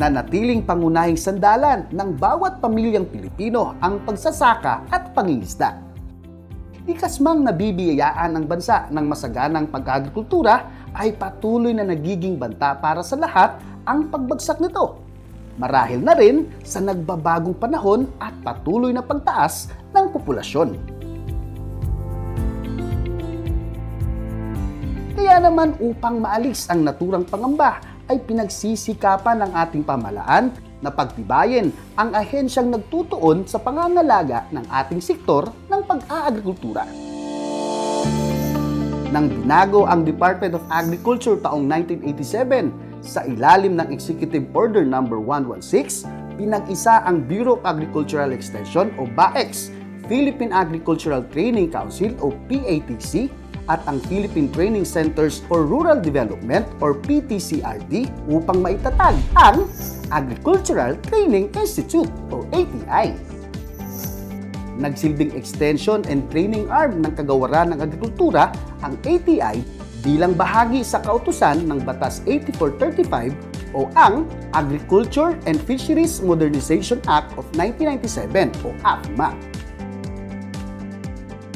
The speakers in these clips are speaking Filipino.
natiling pangunahing sandalan ng bawat pamilyang Pilipino ang pagsasaka at pangingisda. Likas mang nabibiyayaan ang bansa ng masaganang pag-agrikultura ay patuloy na nagiging banta para sa lahat ang pagbagsak nito. Marahil na rin sa nagbabagong panahon at patuloy na pagtaas ng populasyon. Kaya naman upang maalis ang naturang pangamba ay pinagsisikapan ng ating pamahalaan na pagtibayin ang ahensyang nagtutuon sa pangangalaga ng ating sektor ng pag-aagrikultura. Nang binago ang Department of Agriculture taong 1987 sa ilalim ng Executive Order No. 116, pinag-isa ang Bureau of Agricultural Extension o BAEX, Philippine Agricultural Training Council o PATC, at ang Philippine Training Centers for Rural Development or PTCRD upang maitatag ang Agricultural Training Institute o ATI. Nagsilbing extension and training arm ng Kagawaran ng Agrikultura ang ATI bilang bahagi sa kautusan ng Batas 8435 o ang Agriculture and Fisheries Modernization Act of 1997 o AFMA.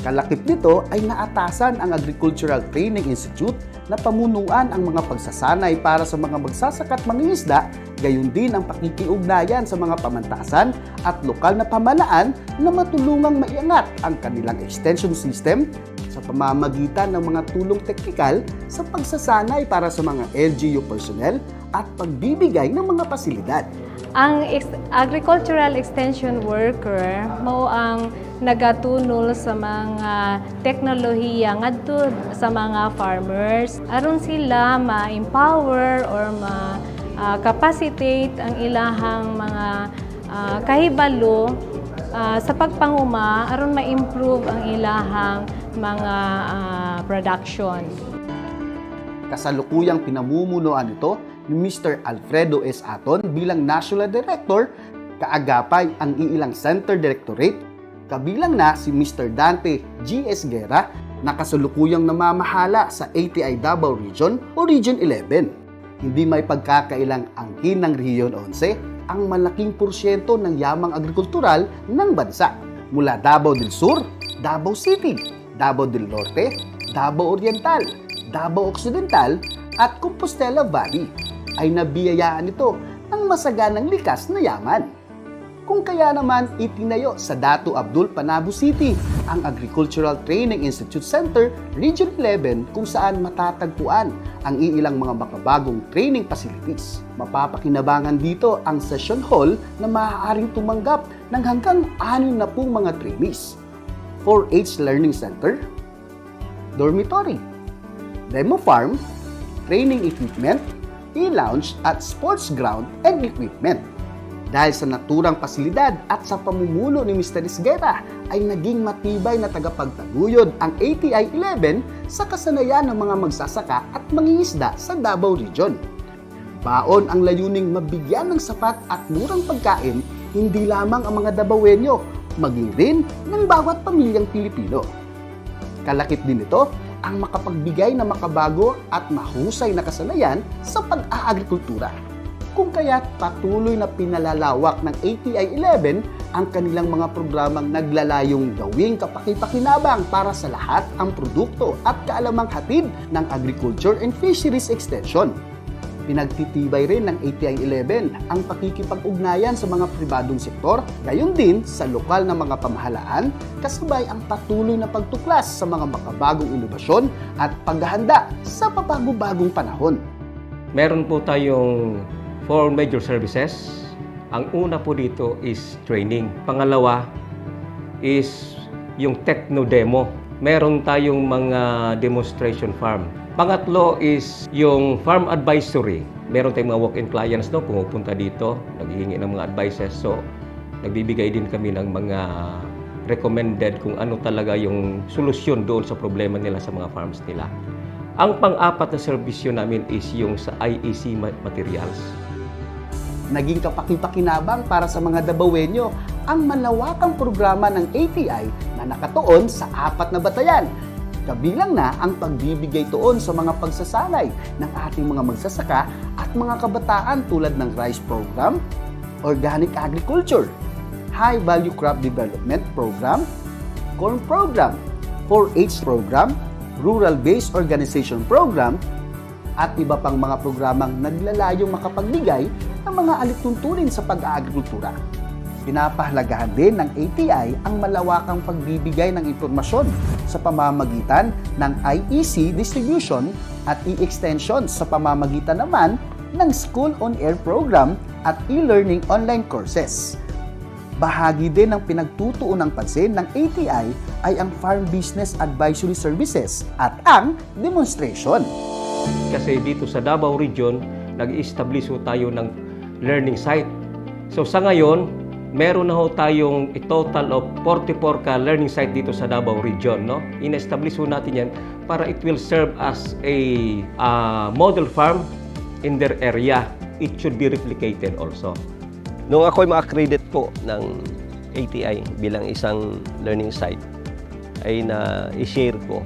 Kalakip nito ay naatasan ang Agricultural Training Institute na pamunuan ang mga pagsasanay para sa mga magsasaka at mangingisda, gayon din ang pakikiugnayan sa mga pamantasan at lokal na pamahalaan na matulungang maiangat ang kanilang extension system sa pamamagitan ng mga tulong teknikal sa pagsasanay para sa mga LGU personnel at pagbibigay ng mga pasilidad. Ang agricultural extension worker mao ang nagatunol sa mga teknolohiya ngadto sa mga farmers aron sila ma-empower or ma-capacitate ang ilahang mga kahibalo sa pagpanguma aron ma-improve ang ilahang mga production. Kasalukuyang pinamumunuan nito ni Mr. Alfredo S. Aton bilang National Director, kaagapay ang iilang Center Directorate, kabilang na si Mr. Dante G. S. Guerra na kasalukuyang namamahala sa ATI Davao Region o Region 11. Hindi may pagkakailang angkin ng Region 11 ang malaking porsyento ng yamang agrikultural ng bansa mula Davao del Sur, Davao City, Davao del Norte, Davao Oriental, Davao Occidental at Compostela Valley ay nabiyayaan ito ng masaganang likas na yaman. Kung kaya naman itinayo sa Dato Abdul Panabo City ang Agricultural Training Institute Center Region 11 kung saan matatagpuan ang iilang mga makabagong training facilities. Mapapakinabangan dito ang session hall na maaaring tumanggap ng hanggang 60 mga trainees, 4-H Learning Center, dormitory, demo farm, training equipment, e-lounge at sports ground and equipment. Dahil sa naturang pasilidad at sa pamumuno ni Mr. Isguera ay naging matibay na tagapagtaguyod ang ATI 11 sa kasanayan ng mga magsasaka at mangingisda sa Davao Region. Baon ang layuning mabigyan ng sapat at murang pagkain hindi lamang ang mga Davaoenyo, maging rin ng bawat pamilyang Pilipino. Kalakip din ito ang makapagbigay ng makabago at mahusay na kasanayan sa pag-aagrikultura. Kung kaya't patuloy na pinalalawak ng ATI 11 ang kanilang mga programang naglalayong gawing kapaki-pakinabang para sa lahat ang produkto at kaalamang hatid ng Agriculture and Fisheries Extension. Pinagtitibay rin ng ATI 11 ang pakikipag-ugnayan sa mga pribadong sektor, gayon din sa lokal na mga pamahalaan, kasabay ang patuloy na pagtuklas sa mga makabagong inobasyon at paghahanda sa pabago-bagong panahon. Meron po tayong 4 major services. Ang una po dito is training. Pangalawa is yung techno-demo. Meron tayong mga demonstration farm. Pangatlo is yung farm advisory. Meron tayong mga walk-in clients pumupunta dito, naghihingi ng mga advices. So, nagbibigay din kami ng mga recommended kung ano talaga yung solusyon doon sa problema nila sa mga farms nila. Ang pang-apat na serbisyo namin is yung sa IEC materials. Naging kapaki-pakinabang para sa mga Davaoenyo ang malawakang programa ng ATI na nakatuon sa 4 na batayan. Kabilang na ang pagbibigay tuon sa mga pagsasanay ng ating mga magsasaka at mga kabataan tulad ng rice program, organic agriculture, high value crop development program, corn program, 4-H program, rural-based organization program, at iba pang mga programang naglalayong makapagbigay ng mga alituntunin sa pag-aagrikultura. Pinapahalagahan din ng ATI ang malawakang pagbibigay ng impormasyon sa pamamagitan ng IEC distribution at e-extension sa pamamagitan naman ng School on Air program at e-learning online courses. Bahagi din ng pinagtutuon ng pansin ng ATI ay ang Farm Business Advisory Services at ang demonstration. Kasi dito sa Davao Region, nag-establish tayo ng learning site. So sa ngayon, meron na ho tayong total of 44 ka learning site dito sa Davao Region, no? In-establish ho natin yan para it will serve as a model farm in their area. It should be replicated also. Nung ako'y ma-accredit po ng ATI bilang isang learning site, ay na-share ko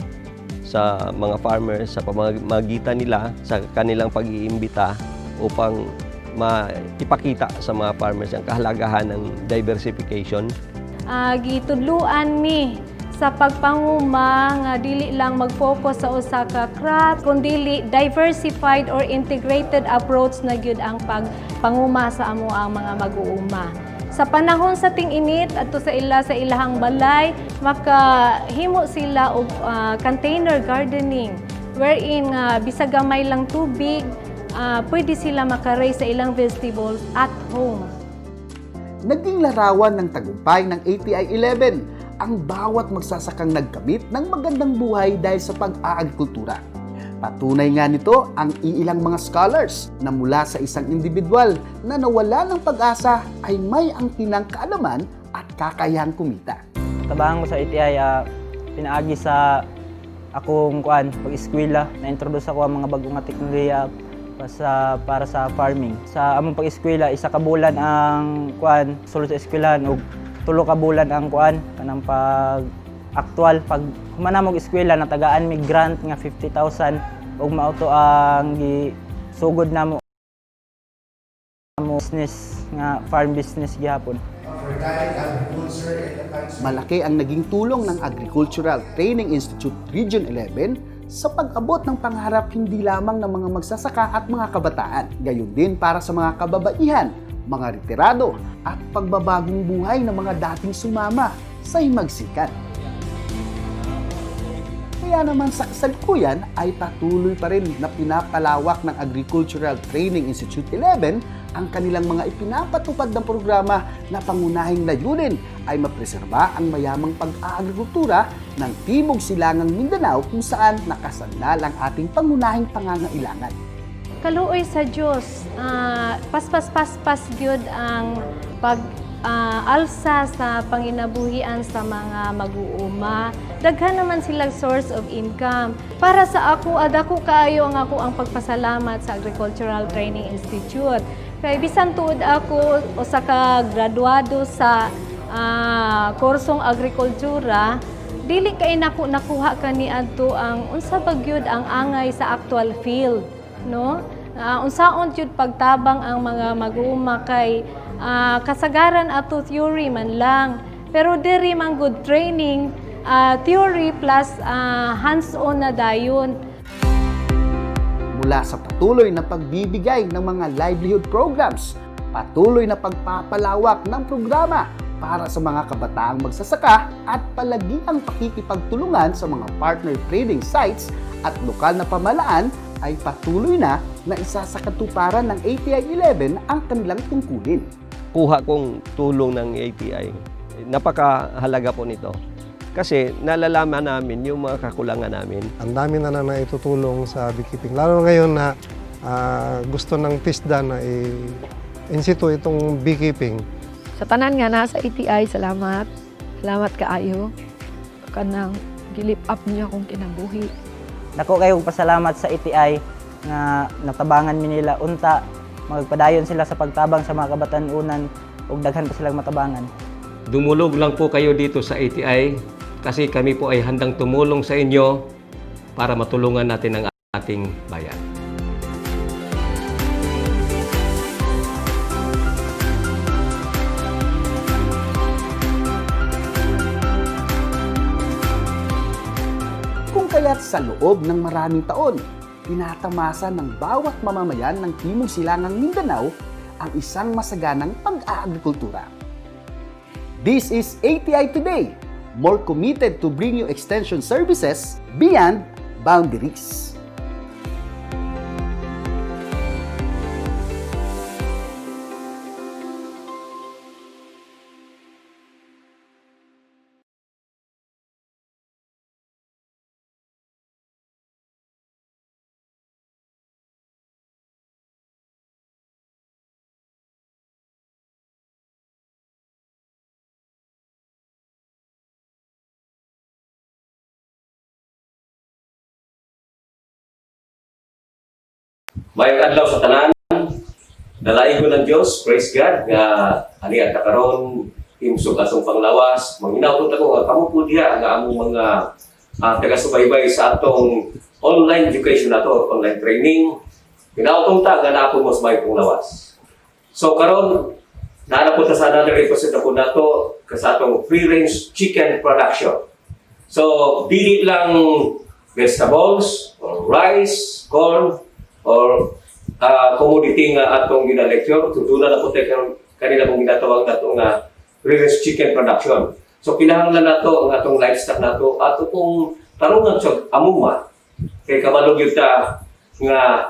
sa mga farmers sa pamamagitan nila sa kanilang pag-iimbita upang maipakita sa mga farmers ang kahalagahan ng diversification. Gitudluan mi sa pagpanguma nga dili lang mag-focus sa usa ka crop kundi diversified or integrated approach na gyud ang pagpanguma sa amo ang mga mag-uuma. Sa panahon sa ting-init adto sa ilahang balay, makahimo sila og container gardening wherein bisag gamay lang tubig, pwede sila makaray sa ilang vegetables at home. Naging larawan ng tagumpay ng ATI-11 ang bawat magsasakang nagkamit ng magandang buhay dahil sa pag-aagrikultura. Patunay nga nito ang iilang mga scholars na mula sa isang individual na nawala ng pag-asa ay may angkinang kaalaman at kakayahang kumita. Tabahan ko sa ATI, pinaagi sa akong pag-eskwela, na-introduce ako ang mga bagong nga teknolohiya para sa farming. Sa among pag-eskwela, isa ka bulan ang sulod sa eskwelahan ug 3 ka bulan ang kanang pag-aktual. Pag humanamog eskwela, natagaan mi grant nga 50,000 ug mauto ang gisugod namo business nga farm business gihapon. Malaki ang naging tulong ng Agricultural Training Institute Region 11 sa pag-abot ng pangarap hindi lamang ng mga magsasaka at mga kabataan, gayon din para sa mga kababaihan, mga retirado at pagbabagong buhay ng mga dating sumama sa himagsikan. Kaya naman sa kasalukuyan ay patuloy pa rin na pinapalawak ng Agricultural Training Institute 11 ang kanilang mga ipinapatupad ng programa na pangunahing layunin ay mapreserba ang mayamang pag-aagrikultura ng Timog Silangang Mindanao kung saan nakasandal ang ating pangunahing pangangailangan. Kaluoy sa Dios, paspas gyud ang alsa sa panginabuhian sa mga mag-uuma. Daghan naman silang source of income. Para sa ako, adako kaayo ang pagpasalamat sa Agricultural Training Institute. Kay bisan tuod ako usa ka graduado sa kursong agrikultura, dili kay nakuha kani adto ang unsa ba gyud ang angay sa actual field, no? Unsaon jud pagtabang ang mga mag-uuma kay kasagaran ato theory man lang, pero diri man good training, theory plus hands-on na dayon. Mula sa patuloy na pagbibigay ng mga livelihood programs, patuloy na pagpapalawak ng programa para sa mga kabataang magsasaka at palagiang pakikipagtulungan sa mga partner trading sites at lokal na pamahalaan ay patuloy na isa sa katuparan ng ATI-11 ang kanilang tungkulin. Kuha kong tulong ng ATI. Napakahalaga po nito. Kasi nalalaman namin yung mga kakulangan namin. Ang dami na naitutulong sa beekeeping. Lalo ngayon na gusto ng TISDA na in-situ itong beekeeping. Sa tanan nga nasa ATI, salamat. Salamat kaayo. Kanang gilip up niya akong kinabuhi. Dako kayong pasalamat sa ATI nga natabangan mi nila unta, magpadayon sila sa pagtabang sa mga kabatan-unan ug daghan pa silang matabangan. Dumulog lang po kayo dito sa ATI kasi kami po ay handang tumulong sa inyo para matulungan natin ang ating bayan. Kung kaya't sa loob ng maraming taon, tinatamasa ng bawat mamamayan ng Timog Silangang Mindanao ang isang masaganang pag-aagrikultura. This is ATI Today, more committed to bring you extension services beyond boundaries. Mayong adlaw sa tanan, dalaig ko ng Diyos, praise God, nga halian ka karon himsog asong panglawas, manginaw ko nga kamo po diha nga among mga taga-subaybay sa atong online education nato, online training. Ginawtong ta nga naapon mo sa may panglawas. So karon naana po ta sa another episode na po nato sa atong free-range chicken production. So dili lang vegetables, or rice, corn, or commodity nga atong gina-lecture, tutunan na po tayo kanila kung ginatawag na ito nga free-range chicken production. So kinahanglan na ito ang atong livestock na ito at kung tarungan sa amuma, kay kamalog yun ta nga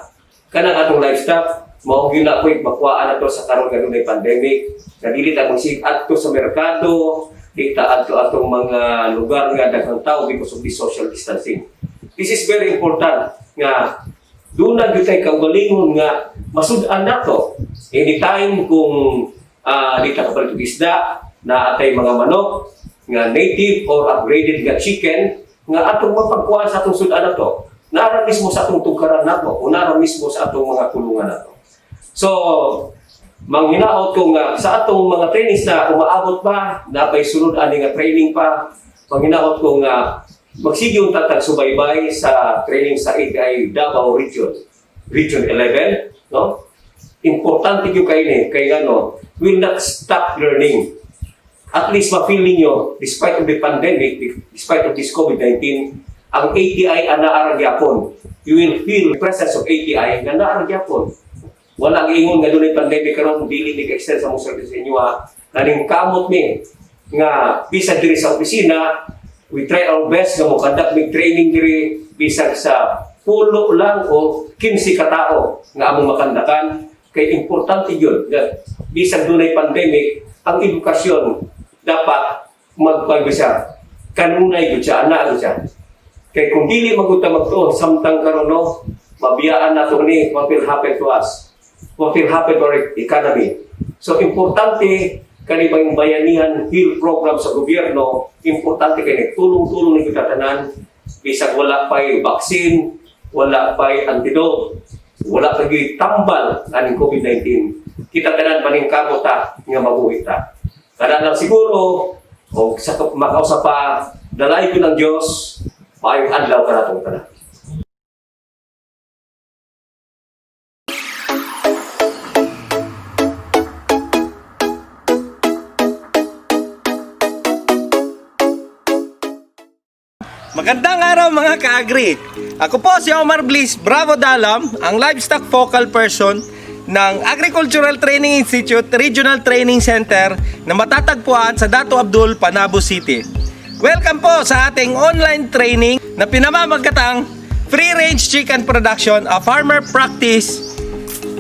kanang atong livestock, mao yun na po makuhaan na ito sa karon nga dunay pandemic, na dili ta magsig adto sa merkado, dili ta adto atong mga lugar nga daghang tao because of the social distancing. This is very important nga doon na tayo kaugalingon nga masud-an nato. Anytime kung di ta kapalit og isda, na atay mga manok, nga native or upgraded nga chicken, nga atong mapagkuhan sa atong sud-an nato, nara mismo sa atong tugkaran nato, o nara mismo sa atong mga kulungan nato. So, manghinaot ko nga sa atong mga trainings na umaabot pa, napay sunod ani nga training pa, manghinaot ko nga magsigyon tatag subaybay sa training sa ATI Davao Region 11, no? Importante yung kayo kay ano, will not stop learning. At least ma-feel ninyo, despite of the pandemic, despite of this COVID-19, ang ATI ang naaragyapon. You will feel the presence of ATI na naaragyapon. Walang ingon nga doon yung pandemic karon dili nag-extend sa mong service sa inyo ha. Kaning kamot mi nga bisag diri sa opisina, we try our best nga mo conduct mig training diri bisag sa pulo lang o 15 ka tao nga among makandakan. Kay importante yun nga bisag dunay pandemic, ang edukasyon dapat magpagbisa kanunay gud siya, ana gud siya. Kay kung dili maguta magtuo samtang karon no, mabiyaan nato ni what will happen to us, what will happen to our economy. So importante kanibang bayanihan health program sa gobyerno, importante kay tulong-tulong ni tanan bisag wala pay vaccine, wala pay antidote, wala pay tambal aning COVID-19. Kita tanan maning kamuta nga mabuhi ta. Kada lang siguro o sa makausap pa dalay ko ng Dios, maayong adlaw ka natong tanan. Magandang araw mga ka-agri! Ako po si Omar Bliss Bravo Dalam, ang livestock focal person ng Agricultural Training Institute Regional Training Center na matatagpuan sa Dato Abdul, Panabo City. Welcome po sa ating online training na pinamamagatang Free Range Chicken Production, a Farmer Practice,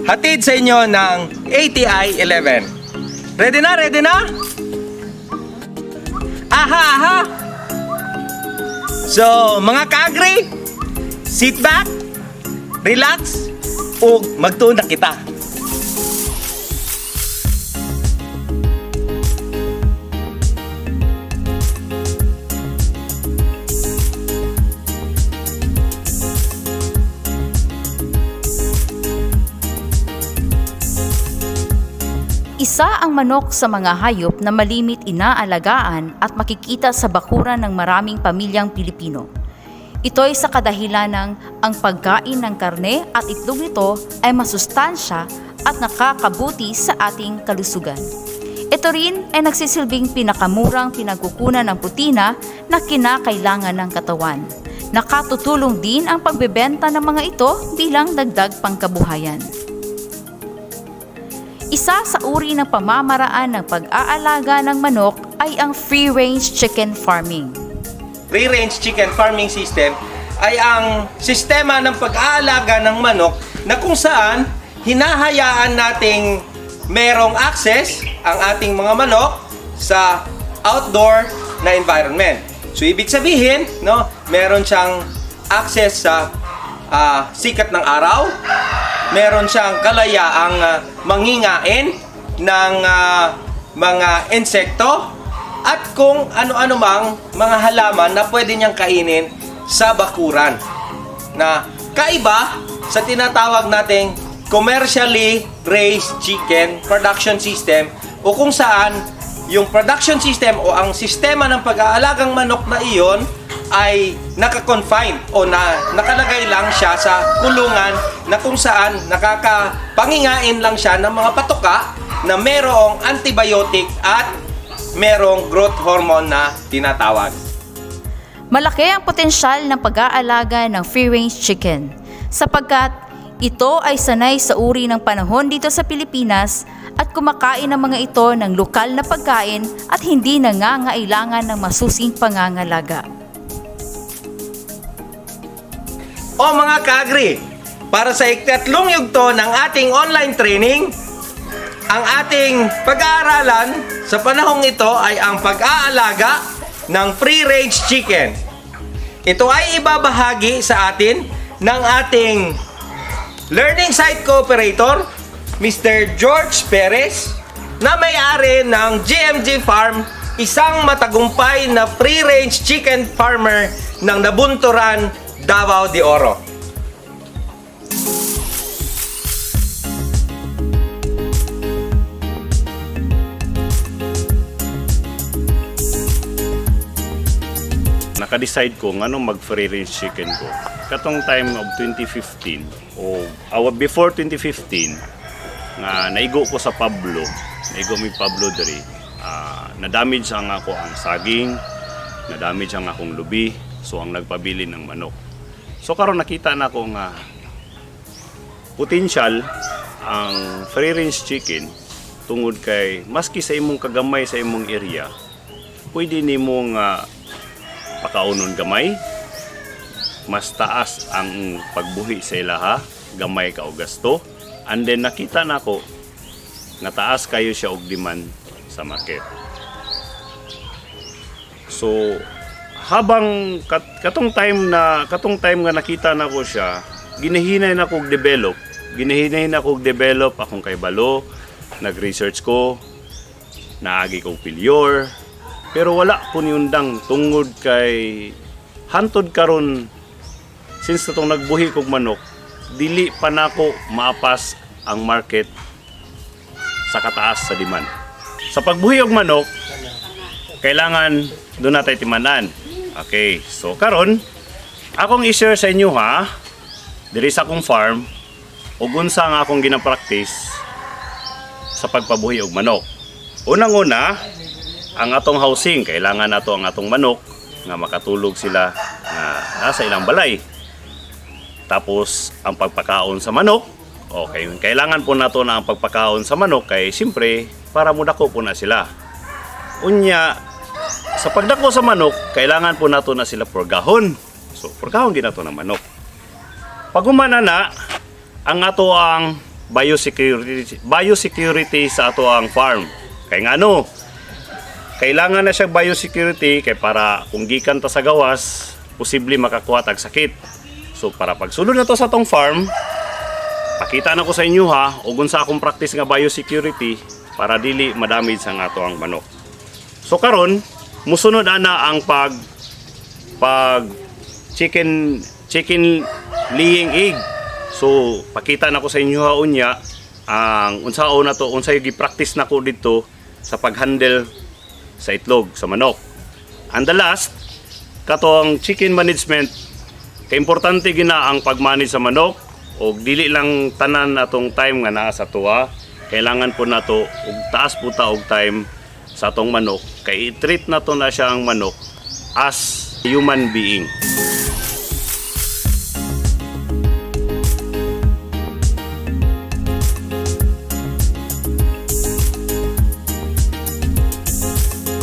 hatid sa inyo ng ATI 11. Ready na? Ready na? Aha! Aha! So, mga ka-agri, sit back, relax, o magtuon na kita. Isa ang manok sa mga hayop na malimit inaalagaan at makikita sa bakuran ng maraming pamilyang Pilipino. Ito ay sa kadahilanang ang pagkain ng karne at itlog nito ay masustansya at nakakabuti sa ating kalusugan. Ito rin ay nagsisilbing pinakamurang pinagkukunan ng protina na kinakailangan ng katawan. Nakatutulong din ang pagbebenta ng mga ito bilang dagdag pangkabuhayan. Isa sa uri ng pamamaraan ng pag-aalaga ng manok ay ang free-range chicken farming. Free-range chicken farming system ay ang sistema ng pag-aalaga ng manok na kung saan hinahayaan nating merong access ang ating mga manok sa outdoor na environment. So ibig sabihin, no, meron siyang access sa sikat ng araw, meron siyang kalayaang mangingain ng mga insekto, at kung ano-ano mang mga halaman na pwede niyang kainin sa bakuran. Na kaiba sa tinatawag nating commercially raised chicken production system, o kung saan yung production system o ang sistema ng pag-aalagang manok na iyon ay naka-confine o nakalagay lang siya sa kulungan na kung saan nakakapangingain lang siya ng mga patoka na merong antibiotic at merong growth hormone na tinatawag. Malaki ang potensyal ng pag-aalaga ng free-range chicken sapagkat ito ay sanay sa uri ng panahon dito sa Pilipinas at kumakain ng mga ito ng lokal na pagkain at hindi nangangailangan ng masusing pangangalaga. O mga ka-agri, para sa ikatlong yugto ng ating online training, ang ating pag-aaralan sa panahong ito ay ang pag-aalaga ng free-range chicken. Ito ay ibabahagi sa atin ng ating Learning Site Cooperator, Mr. George Perez, na may-ari ng GMG Farm, isang matagumpay na free-range chicken farmer ng Nabunturan, Davao de Oro. Naka-decide ko anong mag-free range chicken ko. Katong time of 2015 o before 2015 nga naigo ko sa Pablo, naigo mi Pablo diri. Na-damage ang ako ang saging, na-damage ang akong lubi, so ang nagpabili ng manok. So karon nakita na ko nga potential ang free range chicken tungod kay maski sa imong kagamay sa imong area, pwede nimo nga pakaunon gamay, mas taas ang pagbuhi sa ilaha, gamay ka og gasto, and then nakita nako nga taas kayo siya og demand sa market. So habang katong time nga nakita nako siya, ginahinay na ko og develop akong kay balo, nag-research ko, naagi ko failure. Pero wala ko niundang tungod kay hantod karon since itong nagbuhi kog manok, dili pa nako maapas ang market sa kataas sa demand. Sa pagbuhi og manok, kailangan doon natin timanan. Okay, so karon akong i-share sa inyo diri sa akong farm ug unsa nga akong gina-practice sa pagpabuhi og manok. Unang-una, ang atong housing, kailangan nato ang atong manok nga makatulog sila nga nasa ilang balay. Tapos ang pagpakaon sa manok, okay, kailangan po nato na ang pagpakaon sa manok kay siyempre para mudako po na sila. Unya, sa pagdako sa manok, kailangan po nato na sila purgahon. So purgahon ginato ng manok. Pag humana na ang ato ang biosecurity sa ato ang farm. Kay ngano, kailangan na siya biosecurity kay para kung gikan ta sa gawas, posible makakuha tag sakit. So para pagsulod na to sa tong farm, pakita na ko sa inyo ug unsa akong practice nga biosecurity para dili madamage ang ato ang manok. So karon, musunod ana ang pag chicken laying egg. So pakita na ko sa inyo unya ang unsao na to, unsay gi-practice nako dito sa pag-handle sa itlog sa manok. And the last, katong chicken management, kaimportante gina ang pag-manage sa manok og dili lang tanan atong time nga naa sa tuwa. Kailangan po nato og taas po ta og time sa atong manok kay i-treat nato na siya ang manok as human being.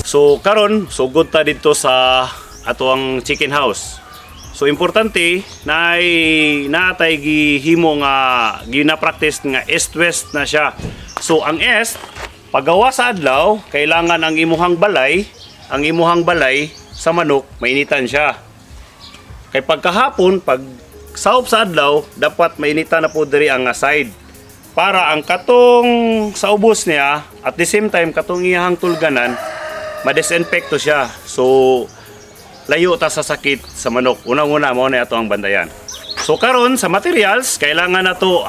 So karon sugod ta dito sa ato ang chicken house. So importante na natay gihimo nga gina-practice nga east-west na siya. So ang east paggawa sa adlaw kailangan ang imuhang balay sa manok mainitan siya. Kay pagkahapon pag saop sa adlaw dapat mainitan na po diri ang side para ang katong sa ubos niya at the same time katong iyang tulganan ma-disinfecto siya. So layo ta sa sakit sa manok. Unang-una mo na ito ang bandayan. So karon sa materials, kailangan nato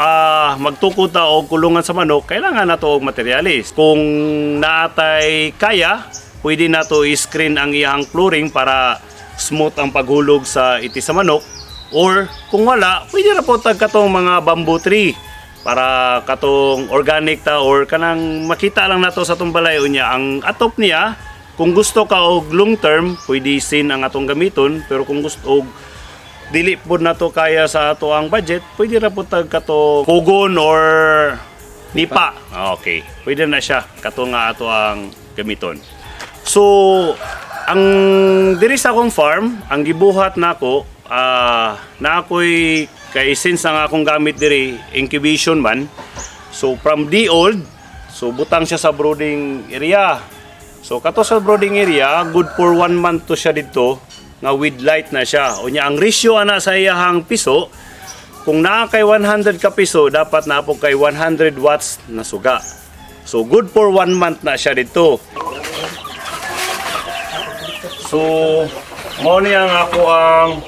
magtukod ta og kulungan sa manok, kailangan nato og materialis. Kung naatay kaya, pwede nato i-screen ang iyang flooring para smooth ang paghulog sa iti sa manok. Or kung wala, pwede ra po tag katong mga bamboo tree para katong organic ta or kanang makita lang nato sa atong balay unya ang atop niya. Kung gusto ka og long term, pwede sin ang atong gamiton, pero kung gusto og dili pod nato kaya sa ato ang budget, pwede ra pud tag kato kugon or nipa. Okay, pwede na siya kato nga ato ang gamiton. So, ang diri sa akong farm, ang gibuhat nako na ako'y kay since ang akong gamit diri incubation man. So from the old, so butang siya sa brooding area. So kato sa brooding area, good for 1 month to siya dito nga with light na siya. Unya ang ratio ana sa iyahang piso, kung naa kay 100 ka piso, dapat na po kay 100 watts na suga. So good for 1 month na siya dito. So mo niya nga ako ang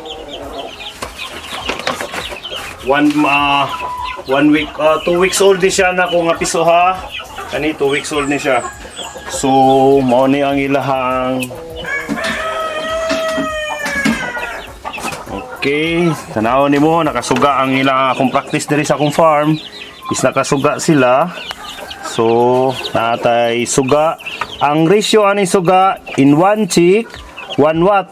1 week, 2 weeks old ni siya na ko nga piso ha. Kani 2 weeks old ni siya. So, mao ni ang ilahang. Okay, tanaw nimo nakasuga ang ilang akong practice diri sa akong farm. Is nakasuga sila. So, natay suga. Ang ratio ani suga in 1 chick, 1 watt.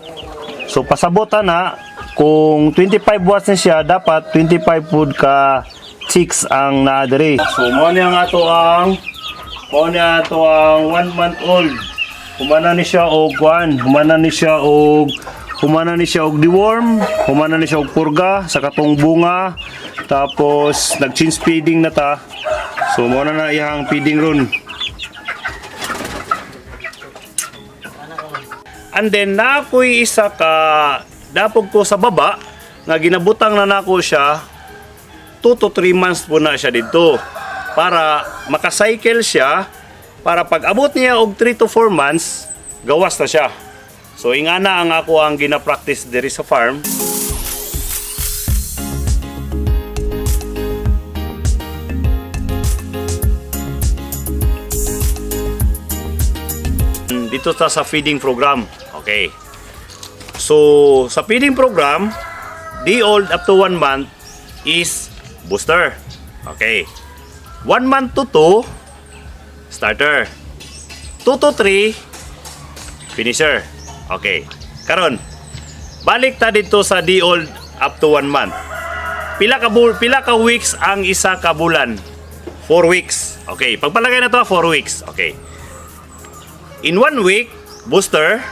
So, pasabotan na kung 25 watts na siya, dapat 25 food ka chicks ang naa diri. So, mao ni ang ato ang 1 month old. Humana ni siya og humana ni siya og deworm, humana ni siya og purga sa katong bunga. Tapos nag-change feeding na ta. So mo na iyang feeding ron. And then nakoy isa ka dapog ko sa baba nga ginabutang na nako siya 2 to 3 months po na siya dito. Para makacycle siya, para pag abot niya og 3 to 4 months, gawas na siya. So ingana ang ako ang gina-practice diri sa farm. Dito sa feeding program. Okay. So sa feeding program, the old up to 1 month is booster. Okay. 1 month to 2, starter. 2 to 3, finisher. Okay. Karon, balik ta dito sa the old up to 1 month. Pila ka weeks ang isa ka bulan? 4 weeks. Okay. Pagpalagay na to 4 weeks. Okay. In 1 week, booster.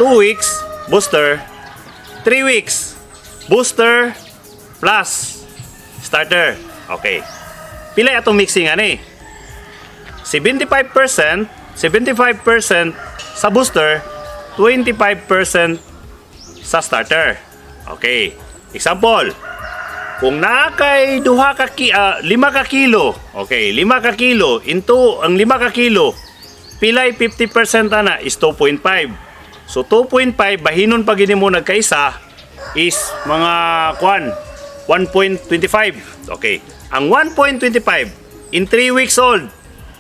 2 weeks, booster. 3 weeks, booster plus starter. Okay. Pila atong mixing ani? 75% sa booster, 25% sa starter. Okay. Example, kung nakay 5 ka kilo, okay, 5 ka kilo into ang 5 ka kilo, pilay 50% ana is 2.5. So 2.5 bahinon pag ini mo nagkaisa is mga 1.25. Okay. Ang 1.25 in 3 weeks old,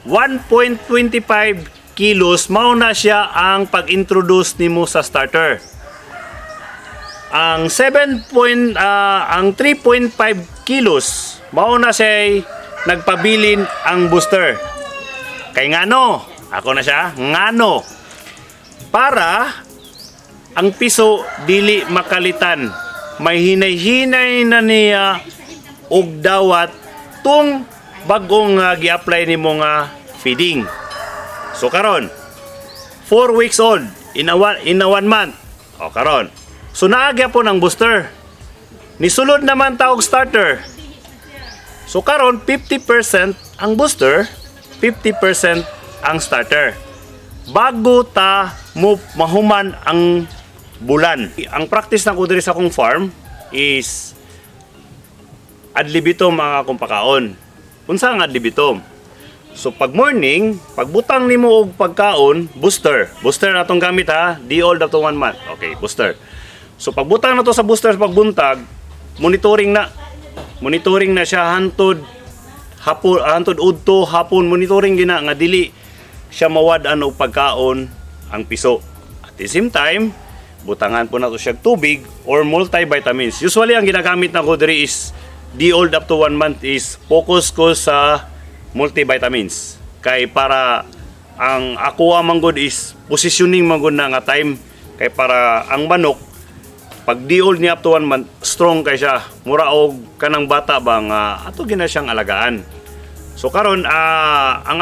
1.25 kilos mao na siya ang pag-introduce nimo sa starter. Ang 3.5 kilos mao na siya nagpabilin ang booster. Kay ngano, ako na siya, ngano. Para ang piso dili makalitan. May hinay-hinay na niya og dawat tung bagong gi-apply nimo nga feeding. So karon 4 weeks old in a 1 month. O karon. So naagya po ng booster. Nisulod naman taog starter. So karon 50% ang booster, 50% ang starter. Bago ta mo mahuman ang bulan. Ang practice na ko diri sa akong farm is adlibitom ang akong pakaon. Unsa ang adlibitom? So pag morning, pagbutang nimo og pagkaon, booster. Booster na itong gamit ha, di old up to 1 month. Okay, booster. So pagbutang na to sa booster sa pagbuntag, monitoring na. Monitoring na siya hantod hapon, hantod udto hapon, monitoring gina nga dili siya mawad-an og pagkaon ang piso. At the same time, butangan po na to siya tubig or multivitamins. Usually ang ginagamit na ko diri is di old up to 1 month is focus ko sa multivitamins. Kay para ang aqua manggod is positioning manggod na nga time kay para ang manok pag di old niya up to 1 month strong kay siya mura og kanang bata ba nga ato gina siyang alagaan. So karon ang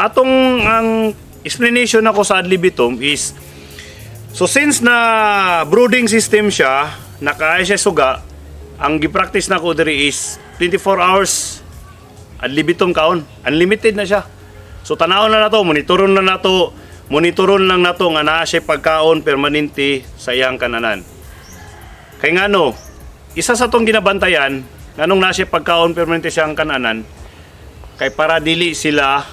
explanation ako sa adlibitum is so since na brooding system siya nakaay siya suga, ang gi-practice na ko diri is 24 hours adlibitum kaon, unlimited na siya. So tanawon na nato, monitoron lang nato nga naa siya pagkaon permanente sa iyang kananan. Kay ngano, isa sa tong ginabantayan nganong naa siya pagkaon permanente sa iyang kananan kay para dili sila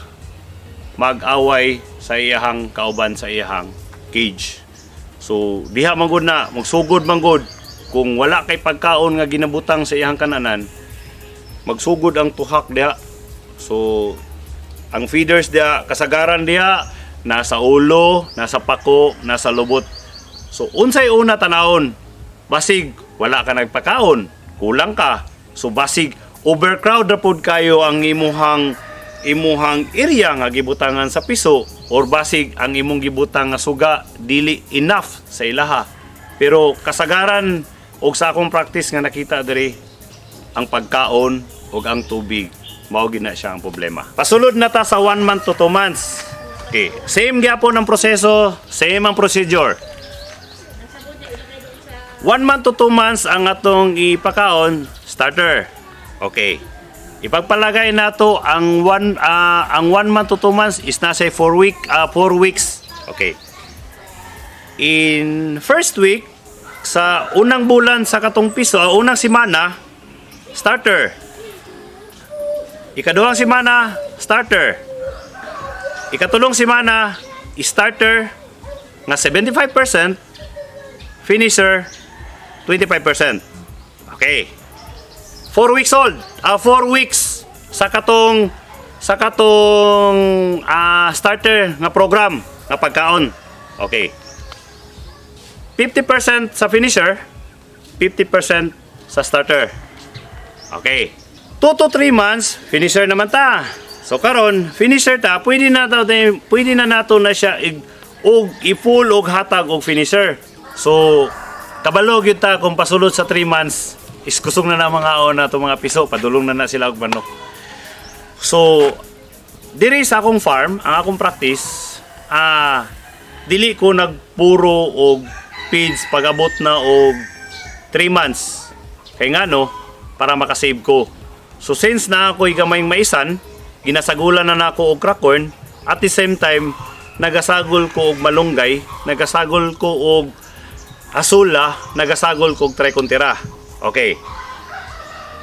mag-away sa iyahang kauban sa iyahang cage. So diha manggod na magsugod manggod kung wala kay pagkaon nga ginabutang sa iyahang kananan, magsugod ang tuhak diha. So ang feeders diha kasagaran diha nasa ulo, nasa pako, nasa lubot. So unsay una tanawon? Basig wala ka nagpakaon, kulang ka. So basig overcrowd na pod kayo ang imuhang area nga gibutangan sa piso or basig ang imong gibutang nga suga dili enough sa ilaha. Pero kasagaran og sa akong practice nga nakita diri ang pagkaon ug ang tubig mao gina siya ang problema. Pasulod na ta sa 1 month to 2 months. Okay, same gyapon ang proseso, same ang procedure. 1 month to 2 months ang atong ipakaon starter. Okay. Ipagpalagay nato ang 1 month to 2 months is nasa 4 weeks. Okay. In first week sa unang bulan sa katong piso, unang semana starter. Ikaduhang semana starter. Ikatulong semana starter nga 75%, finisher 25%. Okay. 4 weeks old. 4 weeks sa katong starter nga program nga pagkaon. Okay. 50% sa finisher, 50% sa starter. Okay. 2 to 3 months, finisher naman ta. So karon, finisher ta, pwede na nato na siya i-full og hatag og finisher. So kabalo gyud ta kung pasulod sa 3 months, is kusog na mga na itong mga piso, padulong na sila og manok. So diri sa akong farm, ang akong practice, dili ko nagpuro og feeds pag-abot na og 3 months. Kay ngano, para makasave ko. So since na ako'y gamayng maisan, ginasagulan na nako og crackcorn, at the same time nagasagol ko og malunggay, nagasagol ko og asula, nagasagol ko og tricontera. Okay.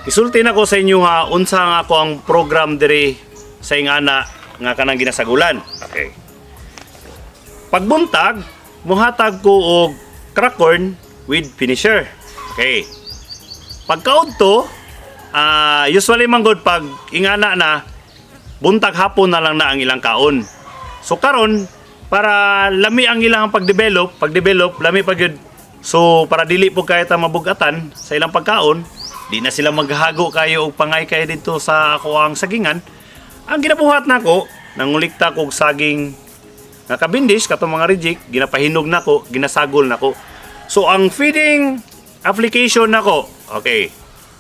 Isulti na ko sa inyo ha, unsa nga ako ang program diri sa ingana nga kanang ginasagulan. Okay. Pagbuntag, muhatag ko og crackcorn with finisher. Okay. Pagkaudto, usually manggod pag ingana na, buntag hapon na lang na ang ilang kaon. So karon para lami ang ilang pagdevelop, lami pagyud. So para dili po kayo ta mabugatan sa ilang pagkaon, di na sila maghago kayo og pangay kayo dito sa ako ang sagingan. Ang ginabuhat nako, nangulikta ko og saging nga kabindis katong mga reject, ginapahinog nako, ginasagol nako. So ang feeding application nako, okay.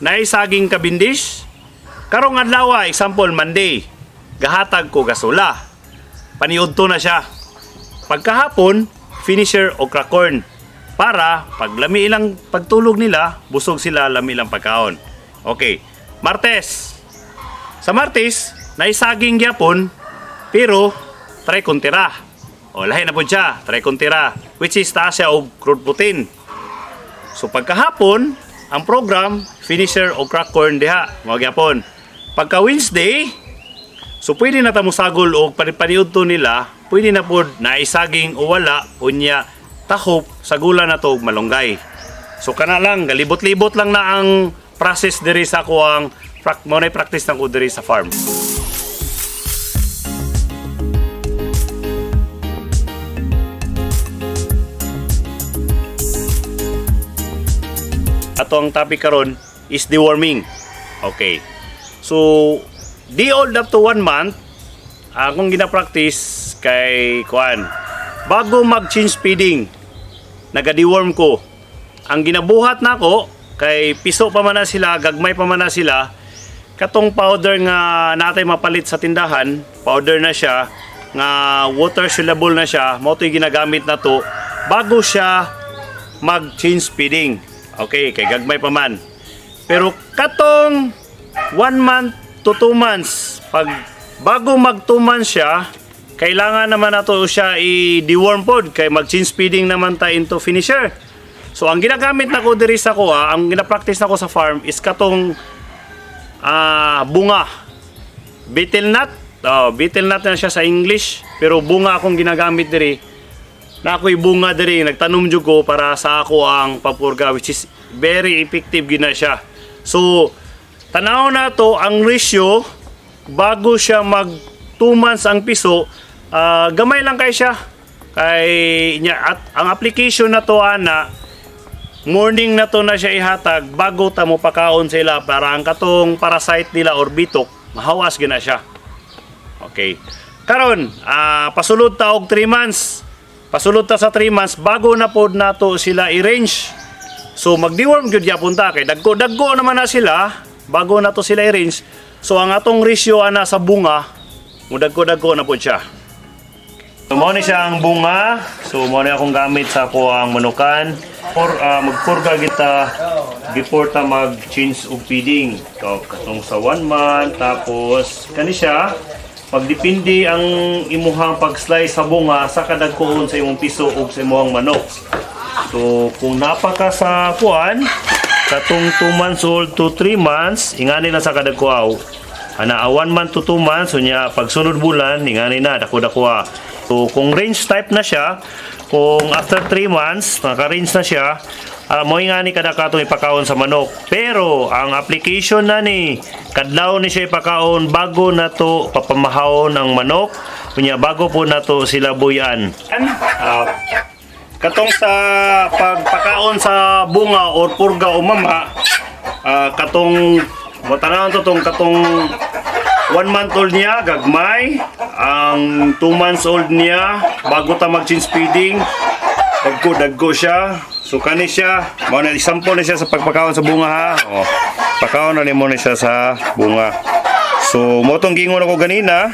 Naay saging kabindis. Karong adlaw, example Monday, gahatag ko gasula. Paniudto na siya. Pagkahapon, finisher o cracorn. Para pag lami ilang pagtulog nila, busog sila, lami ilang pagkaon. Okay. Martes. Sa Martes, naisaging gyapon, pero try kontira. O lahi na po siya, try kontira, which is taas siya og crude protein. So pagkahapon, ang program, finisher o cracorn diha, mga gyapon. Pagka Wednesday, so pwede na tamusagol o paniudto nila, pwede na po naisaging o wala, unya, tahop, sagulan na to og malunggay. So kana lang, galibot-libot lang na ang process diri sa ako ang practice ng ko diri sa farm. Ato ang topic karon is deworming. Okay. So, di old up to 1 month, akong gina-practice kay kuan. Bago mag-change feeding, naga-deworm ko. Ang ginabuhat nako kay piso pa man na sila, gagmay pa man na sila. Katong powder nga natay mapalit sa tindahan, powder na siya, nga water soluble na siya, mo to'y ginagamit na to bago siya mag-change feeding. Okay, kay gagmay pa man. Pero katong 1 month to 2 months, pag bago mag 2 months siya, kailangan naman nato siya i-deworm pod kay mag-change feeding naman ta into finisher. So ang ginagamit nako diri sa kuha, ang gina-practice nako sa farm is katong bunga. Betel nut. Betel nut na siya sa English, pero bunga akong ginagamit diri. Na ako'y bunga diri, nagtanom jud ko para sa ako ang papurga, which is very effective gina siya. So tanaw na to ang ratio bago siya mag 2 months ang piso, gamay lang kay siya. Kay niya at ang application na to ana morning na to na siya ihatag bago ta mo pakaon sila para ang katong parasite nila or bitok mahawas gina siya. Okay. Karon, pasulod ta og 3 months. Pasulod ta sa 3 months bago na pod nato sila i-range. So mag-deworm gyud gyapon ta kay dagko naman na sila bago na to sila i-range. So ang atong ratio ana sa bunga, mudagko na pod siya. So mo ni siya ang bunga. So mo ni akong gamit sa ako ang manukan or magpurga kita before ta mag-change og feeding. So katong sa 1 month tapos kani siya pagdepende ang imuhang pag-slice sa bunga sa kadagkoon sa imong piso ug sa imong manok. So kung napaka sa kuan katong 2 months old to 3 months, ingani na sa kadagkuaw. Ana 1 month to 2 months, unya pagsunod bulan ingani na dako-dakoa. So kung range type na siya, kung after 3 months naka-range na siya, mo ingani kada katong ipakaon sa manok. Pero ang application na ni kadlaw ni siya ipakaon bago na to papamahawon ang manok, unya bago po na to sila buyan. Katong sa pagpakaon sa bunga or purga o mama, katong matanaw to katong 1 month old niya gagmay, ang 2 months old niya bago ta mag-change feeding dagko siya. So kani siya, mao na example na siya sa pagpakaon sa bunga ha. Pakaon na ni mo na siya sa bunga. So mo tong gingon ako ganina,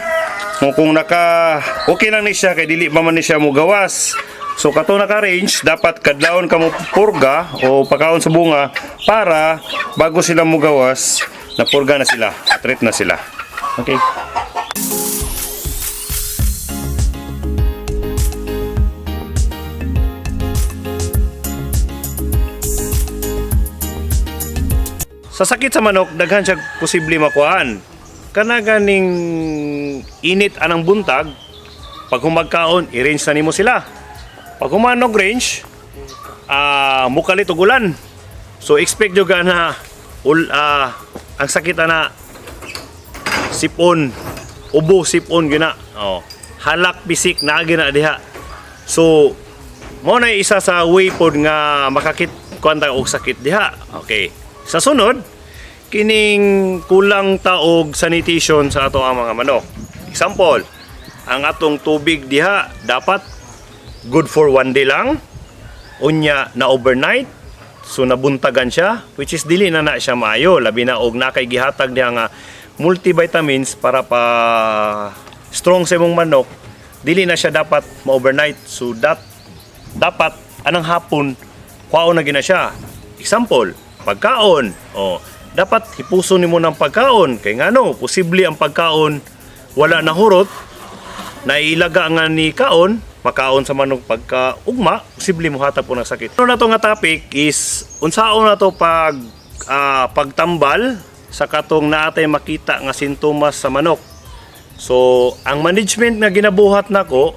kung okay lang ni siya kay dili pa man ni siya mo gawas. So katong naka-range, dapat kadlawon ka mo purga o pakaon sa bunga para bago sila mo gawas, na purga na sila, treat na sila. Okay. Sa sakit sa manok, daghan siya posible makuhaan. Kana ganing init anang buntag, pag humagkaon, i-range na nimo sila. Pag humanog range, mukalit og ulan. So expect nyo na ang sakit na sipon ubo sipon gina. Oh, halak bisik na gina diha. So mo na isa sa way pod nga makakit kuanta og sakit diha. Okay. Sa sunod, kining kulang taog sanitation sa ato ang mga manok. Example, ang atong tubig diha dapat good for 1 day lang. Unya na overnight, so nabuntagan siya, which is dili na siya maayo, labi na og nakay gihatag diha nga multivitamins para pa strong sa imong manok, dili na siya dapat ma-overnight. So dapat anang hapon kuhaon na gina siya. Example, pagkaon. Oh, dapat hipuson nimo ng pagkaon kay ngano posible ang pagkaon wala na hurot na ilaga nga ni kaon makaon sa manok pagka ugma, posible mo hatag po ng sakit. Ano na to nga topic is unsaon na to pagtambal sa katong naatay makita nga sintomas sa manok. So, ang management nga ginabuhat nako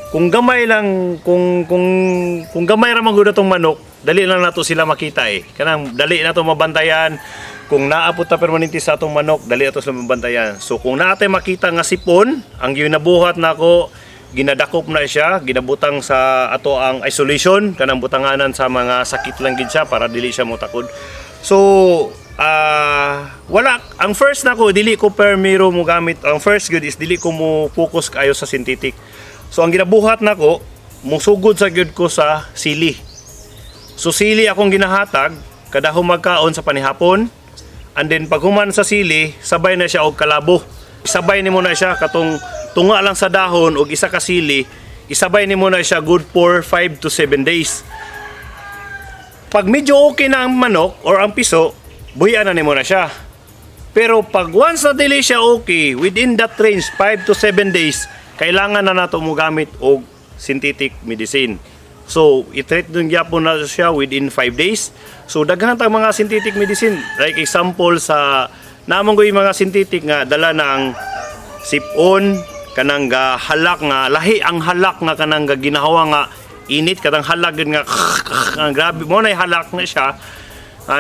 kung gamay lang kung gamay ra man gud atong manok, dali lang nato sila makita kanang dali nato mabantayan. Kung naapot na permanente sa atong manok, dali ato sila mabantayan. So kung naatay makita nga sipon, ang ginabuhat nako, ginadakop na siya, ginabutang sa ato ang isolation, kanang butanganan sa mga sakit lang gid siya para dili siya motakod. So wala, ang first nako dili ko permiro mo gamit. Ang first good is dili ko mo focus kayo sa synthetic. So ang ginabuhat nako, musugod sa gyud ko sa sili. So sili akong ginahatag kada humagkaon sa panihapon. And then pag human sa sili, sabay na siya og kalabo. Isabay nimo na siya katong tunga lang sa dahon og isa ka sili, isabay nimo na siya good for 5 to 7 days. Pag medyo okay na ang manok or ang piso, buhian na nimo na siya. Pero pag once na dili siya okay, within that range 5 to 7 days, kailangan na nato mo gamit og synthetic medicine. So, i-treat dun gyapon na siya within 5 days. So, daghan tang mga synthetic medicine. Like example sa namang ko yung mga synthetic nga dala ng sipon, kanang ga halak nga lahi ang halak nga kanang ga ginahawa nga init katang halak gid nga grabe mo na halak na siya.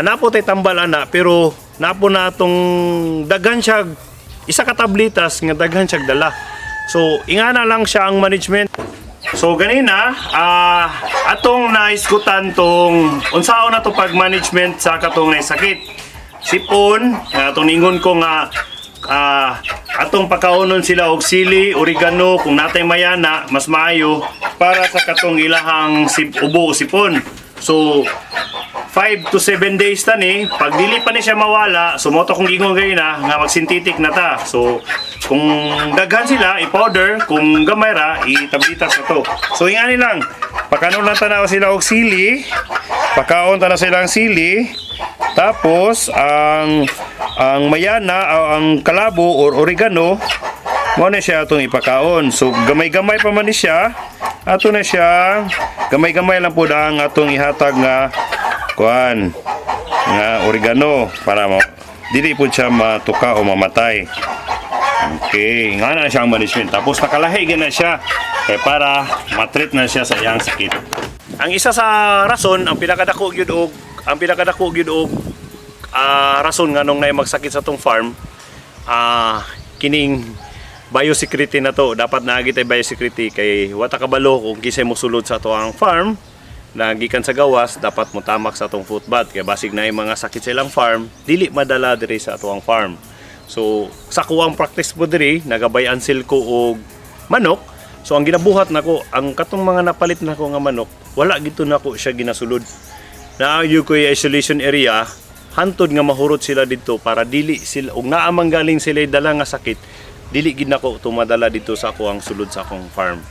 Napo tay tambal ana pero napo na tong daghan siya isa ka tablitas nga daghan siya dala. So, ingana lang siya ang management. So ganina, atong naiskutan tong unsaon na to pag-management sa katong sakit. Sipon, atong ningon ko nga atong pakaunon sila og sili, oregano, kung natay mayana, mas maayo para sa katong ilahang ubo o sipon. So 5 to 7 days tani, pag dili pa ni siya mawala, so mo to kung gingon gayna nga mag-synthetic na ta. So kung daghan sila, i-powder, kung gamay ra, itablitas na to. So ingani lang, pakanon lang tanaw sila og sili, pakaon tanaw sila ang sili, tapos ang mayana o ang kalabo or oregano, mo na siya itong ipakaon. So gamay-gamay pa man ni siya, ato na siya, gamay-gamay lang po ang atong ihatag nga kuan nga oregano para dili po siya matuka o mamatay. Okay, nga na siya ang management. Tapos nakalahi na siya para matreat na siya sa iyang sakit. Ang isa sa rason, ang pinakadako gyud og rason nga nung naay magsakit sa tong farm, kining biosecurity na to. Dapat naagi tay biosecurity kay wata kabalo kung kisay mo sulod sa ato ang farm na gikan sa gawas, dapat mo tamak sa atong footbath kay basig na yung mga sakit sa ilang farm dili madala diri sa ato ang farm. So sa kuwang practice po diri, nagabayan sil ko og manok. So ang ginabuhat nako, ang katong mga napalit nako nga manok, wala gito nako siya ginasulod. Naayo ko yung isolation area, hantod nga mahurot sila dito para dili sila og naamang galing sila dala nga sakit, dili gid nako tumadala dito sa ako ang sulod sa akong farm.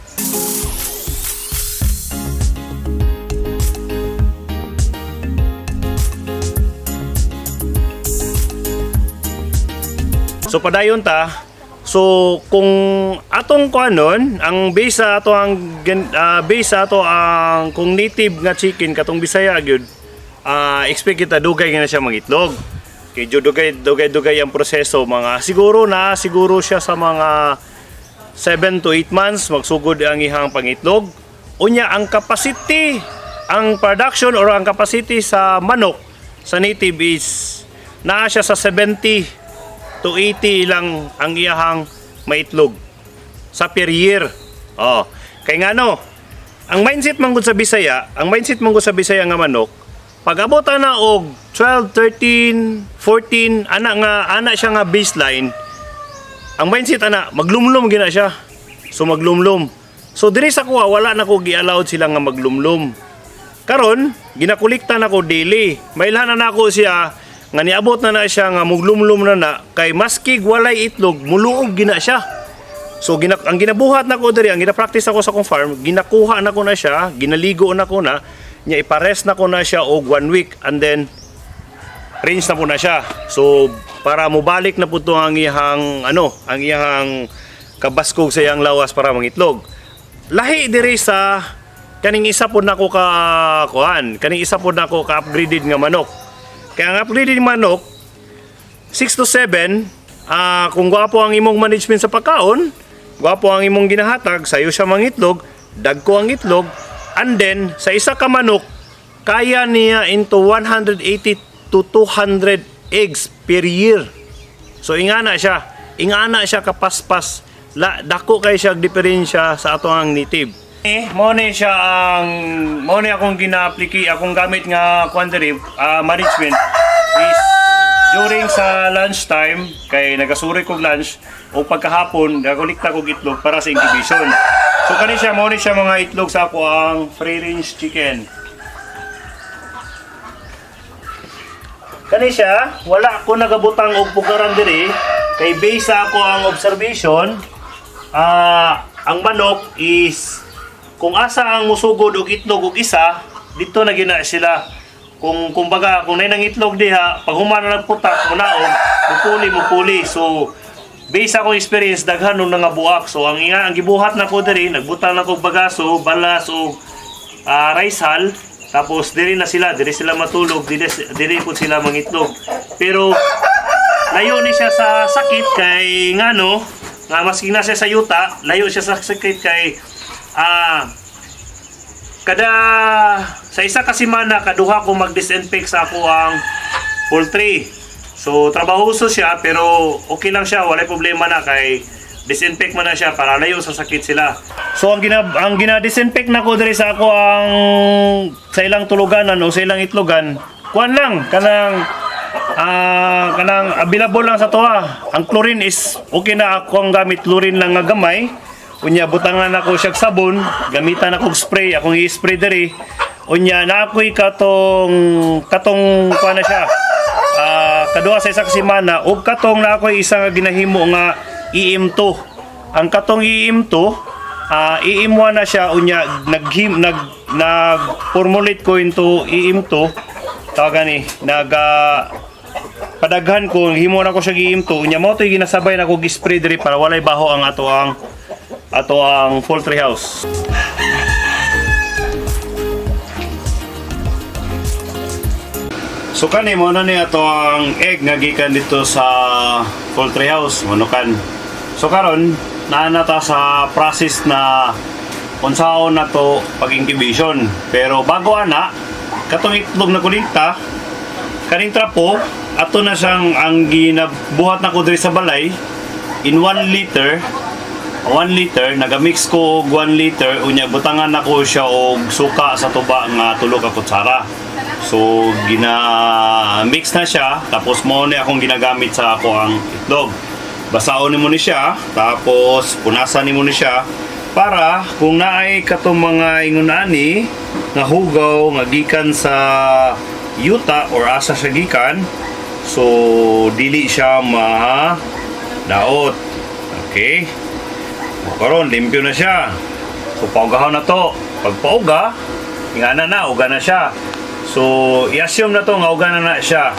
So padayon ta. So kung atong kuanon, ang base sa ato ang kung native nga chicken katong Bisaya gyud, expect kita dugay nga na siya mangitlog. Kay dugay ang proseso, mga siguro siya sa mga 7 to 8 months magsugod ang ihang pangitlog. Unya ang capacity, ang production or ang capacity sa manok sa native is naa siya sa 70 to 80 lang ang iyahang maitlog sa per year. Oh, kay nga no, ang mindset man gud sa Bisaya, nga manok, pag abot na og 12, 13, 14 ana siya nga baseline, ang mindset maglumlum gina siya. So maglumlum. So diri sa kuha wala na ko gi-allowed sila nga maglumlum. Karon ginakolekta na ko daily. Mailhan na ako siya nga niabot na siya nga muglumlum na kay maskig walay itlog muluog gina siya. So ang ginabuhat na ko diri, ang gina-practice ako sa kong farm, ginakuha na ko na siya, ginaligo na ko na, nya ipares na ko na siya og 1 week and then rinse na po na siya. So para mubalik na po to ang iyang ang iyang kabaskog sa iyang lawas para mangitlog. Lahi diri sa kaning isa po nako ka upgraded nga manok. Kaya ang upgraded manok 6 to 7 kung gwapo ang imong management sa pagkaon, gwapo ang imong ginahatag, sayo siya mangitlog, dagko ang itlog, and then sa isa ka manok kaya niya into 180 to 200 eggs per year. So ingana siya kapaspas. Dako kay siya diferensya sa ato ang native. Mo ni akong gina-apply, akong gamit nga quantity management is during sa lunch time kay nagasuri kog lunch o pagkahapon nagakolekta kog itlog para sa incubation. So kani siya mo ni siya mga itlog sa ako ang free range chicken. Kani siya wala ko nagabutang og pugaran diri kay base sa ako ang observation. Ang manok is kung asa ang musugod og itlog og isa, dito na gina sila. Kung kumbaga kung nay nang itlog diha, pag humana nagputak munaog, mupuli. So based ako experience daghan nung nga buak. So ang gibuhat na ko diri, nagbutang na ko bagaso, balas o rice hull. Tapos diri sila matulog, diri po sila mangitlog. Pero layo ni siya sa sakit kay ngano nga maski na siya sa yuta, layo siya sa sakit kay kada sa isa ka semana kaduha ko mag-disinfect sa ako ang poultry. So trabahoso siya pero okay lang siya, wala problema na kay disinfect man na siya para layo sa sakit sila. So ang gina-disinfect na ko diri sa ako ang sa ilang tuluganan o sa ilang itlogan, kuan lang kanang available lang sa toa. Ang chlorine is okay na ako ang gamit chlorine lang nga gamay. Unya butangan ako siya sabon, gamitan ako spray, akong i-spray diri. Unya na ako'y katong kuan na siya. Kaduha sa isa ka semana ug katong na ako'y isa nga ginahimo nga EM2. Ang katong EM2 EM1 na siya unya nag-formulate ko into EM2. Tawagan ni padaghan ko himo na ko siya EM2 unya mo to'y ginasabay na ko gi-spray diri para walay baho ang ato ang poultry house. So kani mo na ni ato ang egg nga gikan dito sa poultry house manukan. So karon naa ta sa process na unsaon na to pag-incubation. Pero bago ana katong itlog na kolekta kaning trapo ato na siyang ang ginabuhat na ko diri sa balay in 1 liter nagamix ko og 1 liter unya butangan nako siya og suka sa tuba nga 3 ka kutsara. So gina-mix na siya tapos mo ni akong ginagamit sa ako ang itlog. Basaon nimo ni siya tapos punasan nimo ni siya para kung naay katong mga ingunani nga hugaw nga gikan sa yuta or asa siya gikan, so dili siya daot. Okay? Karon limpyo na siya. So paugahon na to. Pag pauga, ingana na uga na siya. So i-assume na to nga uga na siya.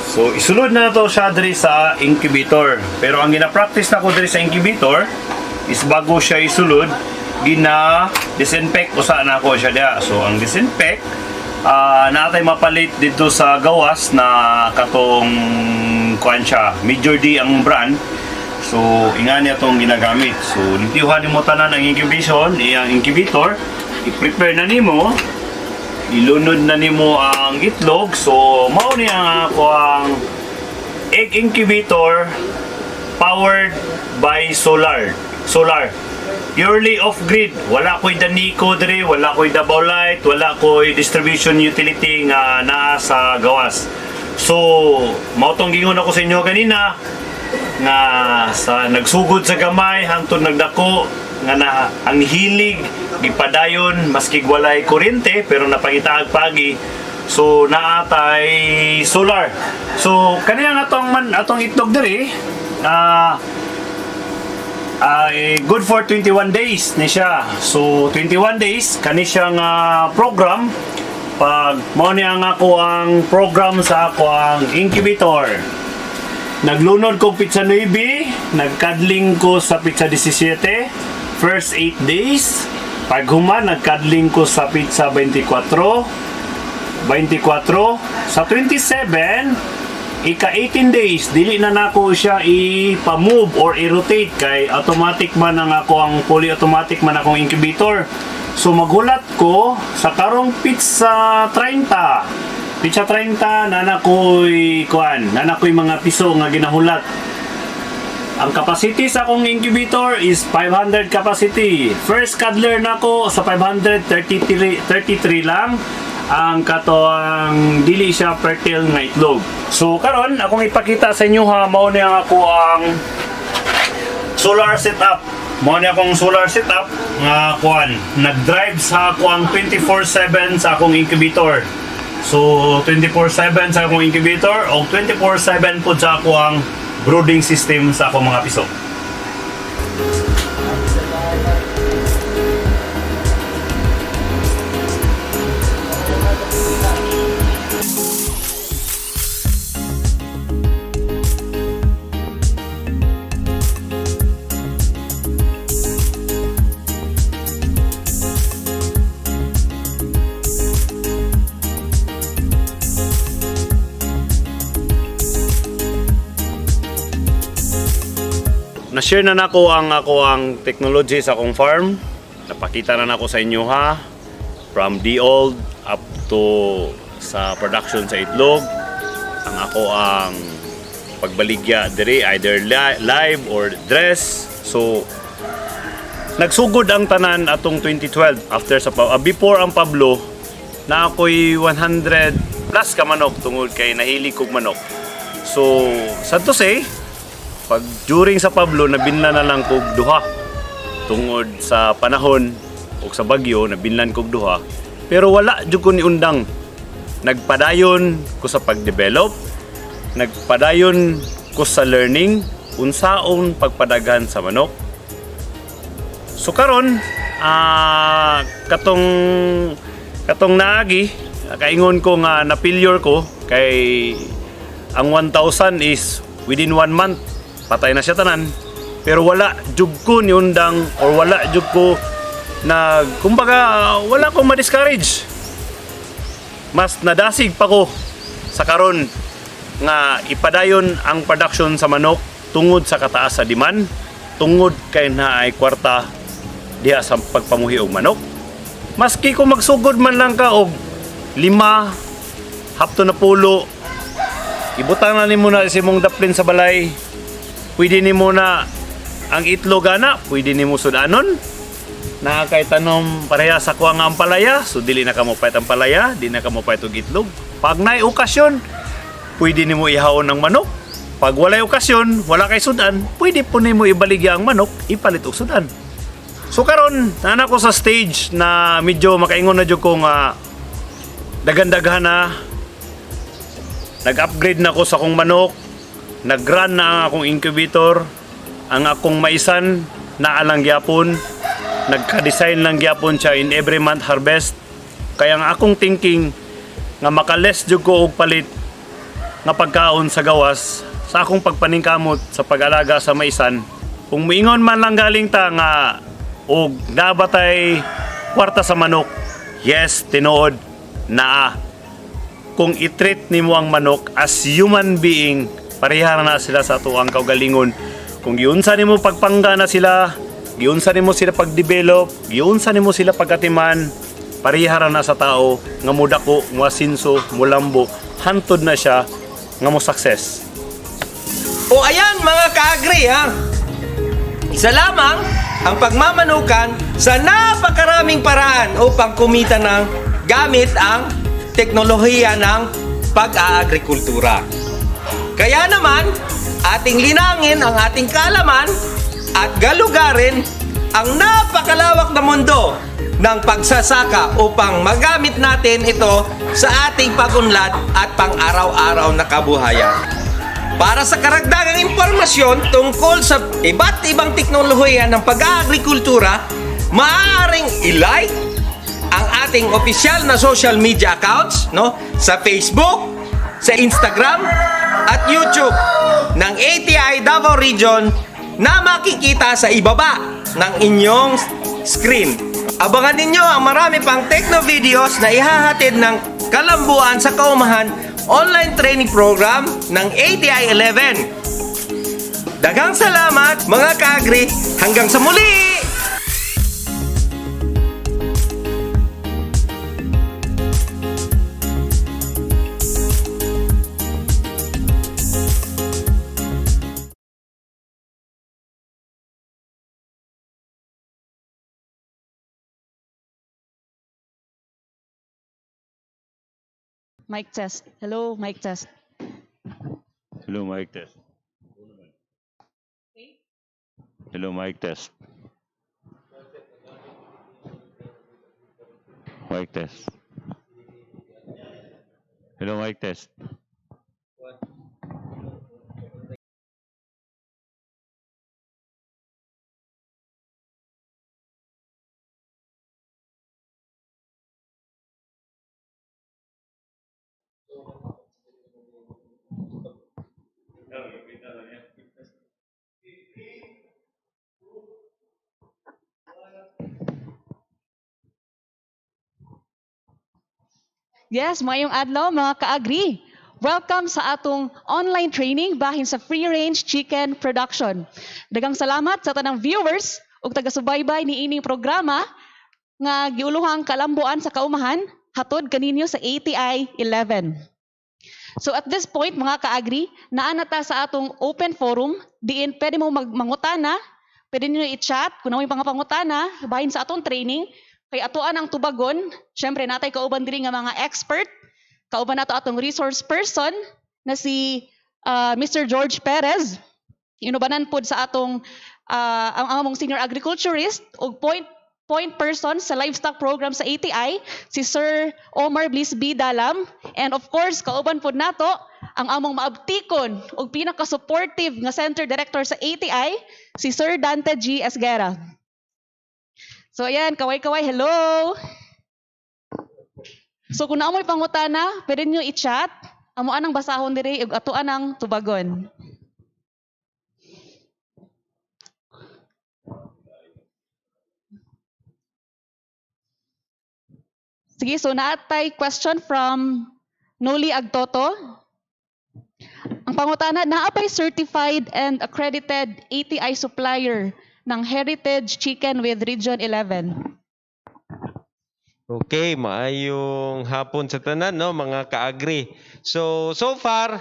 So isulod na to siya diri sa incubator. Pero ang gina-practice na ko diri sa incubator is bago siya isulod, gina-disinfect usa na ko siya diha. So ang disinfect natay mapalit dito sa gawas na katong kuan siya, Major D ang brand. So ingani atong ginagamit. So nitiyuhan nimo tanan ang incubation, iyang incubator, i-prepare na nimo, ilunod na nimo ang itlog. So mao ni ang ako ang egg incubator powered by solar. Purely off-grid. Wala ko'y Danico diri, wala ko'y Davao Light, wala ko'y distribution utility nga naa sa gawas. So, mautong gingon ako sa inyo kanina nga sa nagsugod sa gamay hangtod nagdako nga na ang hilig gipadayon maski walay kuryente pero napangitaag pagi. So naatay solar. So kaniya atong itlog diri good for 21 days ni siya. So 21 days kani siyang program pag mao ni ang ako ang program sa ako ang incubator. Naglunod ko pizza 9, nagkadling ko sa pizza 17, first 8 days. Pag human, nagkadling ko sa pizza 24. Sa 27, ika 18 days, dili na nako siya i-move or i-rotate kay automatic man ang ako ang fully automatic man akong incubator. So maghulat ko sa karong pizza 30. Pizza 30 nanakoy mga piso nga ginahulat. Ang capacity sa akong incubator is 500 capacity. First cuddler nako sa 533 lang ang katoang dili siya fertile nga itlog. So karon akong ipakita sa inyo mao ni ang ako ang solar setup. Mao ni akong solar setup nga nag-drive sa ako ang 24/7 sa akong incubator. So 24/7 sa akong incubator o 24/7 po sa ako ang brooding system sa akong mga piso. Na-share na nako ang technology sa akong farm. Napakita na nako sa inyo from the old up to sa production sa itlog. Ang ako ang pagbaligya diri either live or dress. So nagsugod ang tanan atong 2012 after sa before ang Pablo na ako'y 100 plus ka manok tungod kay nahilig kog manok. So sad to say, pag during sa Pablo, nabinlan na lang kog duha. Tungod sa panahon o sa bagyo, nabinlan kog duha. Pero wala jud ko ni undang. Nagpadayon ko sa pag-develop, nagpadayon ko sa learning, unsaon pagpadaghan sa manok. So karon, katong naagi, kaingon ko nga na-failure ko kay ang 1,000 is within 1 month. Patay na siya tanan, pero wala jud ko ni undang or wala jud ko na kumbaga wala ko ma-discourage. Mas nadasig pa ko sa karon nga ipadayon ang production sa manok tungod sa kataas sa demand, tungod kay naay kwarta diha sa pagpamuhi og manok. Maski kung magsugod man lang ka og 5 hapto na pulo, ibutang na nimo na si mong daplin sa balay. Pwede ni mo na ang itlog ana, pwede ni mo sudanon. Na kay tanom pareha sa kuang ampalaya, so dili na ka mo pait ang palaya, di na ka mo pait og itlog. Pag naay okasyon, pwede ni mo ihawon ng manok. Pag walay okasyon, wala kay sudan, pwede po ni mo ibaligya ang manok, ipalit og sudan. So karon, nana ko sa stage na medyo makaingon na jud ko nga daghan-daghan na. Nag-upgrade na ko sa akong manok. Nag-run na ang akong incubator, ang akong maisan na alang gyapon, nagka-design lang gyapon siya in every month harvest. Kaya ang akong thinking nga makales jud ko og palit nga pagkaon sa gawas sa akong pagpaningkamot sa pag-alaga sa maisan. Kung moingon man lang galing ta nga og nabatay kwarta sa manok, yes, tinuod naa. Kung i-treat nimo ang manok as human being, parehara na sila sa tuwang kaugalingon. Kung giunsa nimo pagpangga na sila, giunsa nimo sila pag-develop, giunsa nimo sila pagatiman, parehara na sa tao nga mudako, muasinso, mulambo, hantod na siya nga mo success. O ayan mga ka-agri ha. Isa lamang ang pagmamanukan sa napakaraming paraan upang kumita ng gamit ang teknolohiya ng pag-aagrikultura. Kaya naman, ating linangin ang ating kaalaman at galugarin ang napakalawak na mundo ng pagsasaka upang magamit natin ito sa ating pagunlad at pang-araw-araw na kabuhayan. Para sa karagdagang impormasyon tungkol sa iba't ibang teknolohiya ng pag-aagrikultura, maaaring i-like ang ating opisyal na social media accounts, no? Sa Facebook, sa Instagram, at YouTube ng ATI Davao Region na makikita sa ibaba ng inyong screen. Abangan ninyo ang marami pang techno videos na ihahatid ng Kalambuan sa Kaumahan online training program ng ATI 11. Daghang salamat mga ka-agri, hanggang sa muli! Mic test. Hello, mic test. Hello, mic test. Hello, mic test. Mic test. Hello, mic test. Yes, mayong adlaw mga ka-agri. Welcome sa atong online training bahin sa free-range chicken production. Daghang salamat sa tanang viewers ug taga-subaybay ni ining programa nga giuluhang Kalambuan sa Kaumahan hatod kaninyo sa ATI 11. So at this point mga ka-agri, naa na ta sa atong open forum diin pwede mo mangutana, pwede niyo i-chat kung ano yung pangutana bahin sa atong training. Kay atuan ang tubagon, syempre natay kauban diri nga mga expert, kauban nato atong resource person na si Mr. George Perez. Inubanan pod sa atong ang among senior agriculturist ug point person sa livestock program sa ATI, si Sir Omar Bliss B. Dalam. And of course, kauban pod nato ang among maabtikon ug pinaka-supportive nga center director sa ATI, si Sir Dante G. Esguera. So ayan, kaway-kaway, hello! So kung naamoy pangutana, pwede nyo i-chat. Amo anang basahon diri ug atuan ang tubagon. Sige, so naatay question from Noli Agtoto. Ang pangutana, naapay certified and accredited ATI supplier ng Heritage Chicken with Region 11. Okay, maayong hapon sa tanan no mga ka-agri. So far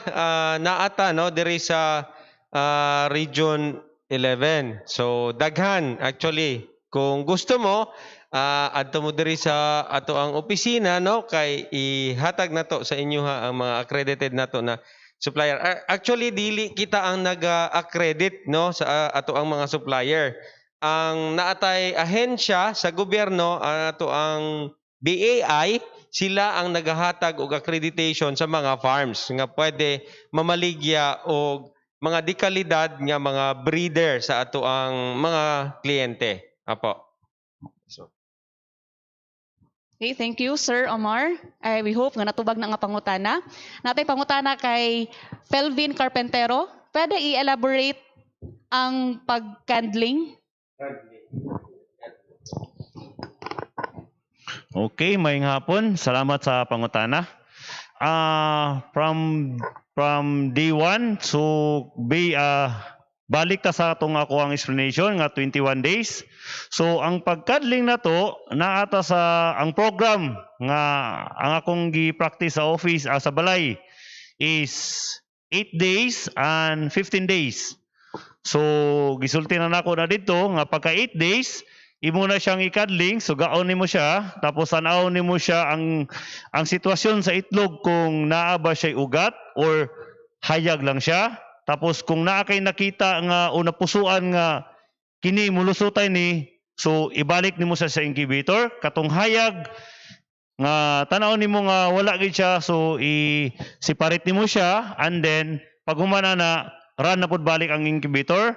naata no diri sa Region 11. So daghan actually kung gusto mo adto mo diri sa ato ang opisina no kay ihatag nato sa inyo ha ang mga accredited nato na supplier. Actually dili kita ang nag-accredit no sa ato ang mga supplier. Ang naatay ahensya sa gobyerno ato ang BAI, sila ang naghahatag og accreditation sa mga farms nga pwede mamaligya og mga dekalidad nga mga breeder sa ato ang mga kliyente. Apo. So. Okay, thank you, Sir Omar. We hope nga natubag na nga pangutana. Natay pangutana kay Felvin Carpentero. Pwede i-elaborate ang pag-candling? Okay, maayong hapon. Salamat sa pangutana. From day 1, so balik ta sa atong ako ang explanation nga 21 days. So ang pagkadling na to naata sa ang program nga ang akong gi-practice sa office sa balay is 8 days and 15 days. So gisulti na nako na dito nga pagka 8 days imo na siyang ikadling, so gaon nimo siya, tapos tanaw nimo siya ang sitwasyon sa itlog kung naa ba siya ugat or hayag lang siya. Tapos kung naa kay nakita nga o napusuan nga kini mulusutay ni, so ibalik nimo siya sa incubator. Katong hayag nga tanaw nimo nga wala gid siya, so i-separate nimo siya, and then pag humana na run na pud balik ang incubator.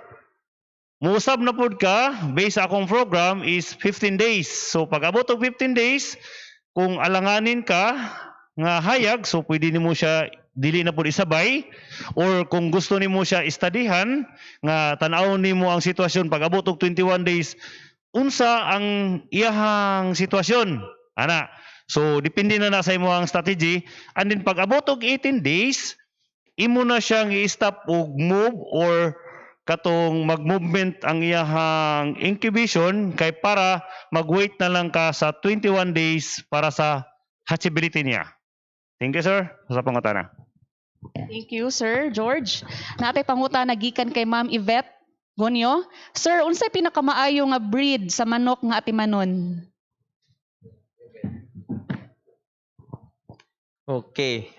Muusab na pud ka, based sa akong program is 15 days. So pag abot og 15 days, kung alanganin ka nga hayag, so pwede nimo siya dili na pud isabay, or kung gusto nimo siya istadihan nga tan-awon nimo ang sitwasyon pag abot og 21 days unsa ang iyahang sitwasyon ana. So depende na sa imo ang strategy, and then pag abot og 18 days imo na siyang i-stop og move or katong mag-movement ang iyahang incubation kay para mag-wait na lang ka sa 21 days para sa hatchability niya. Thank you, sir. Sa pangutana. Thank you, Sir George. Natay pangutana gikan kay Ma'am Yvette Gonyo. Sir, unsay pinakamaayo nga breed sa manok nga atimanon? Okay.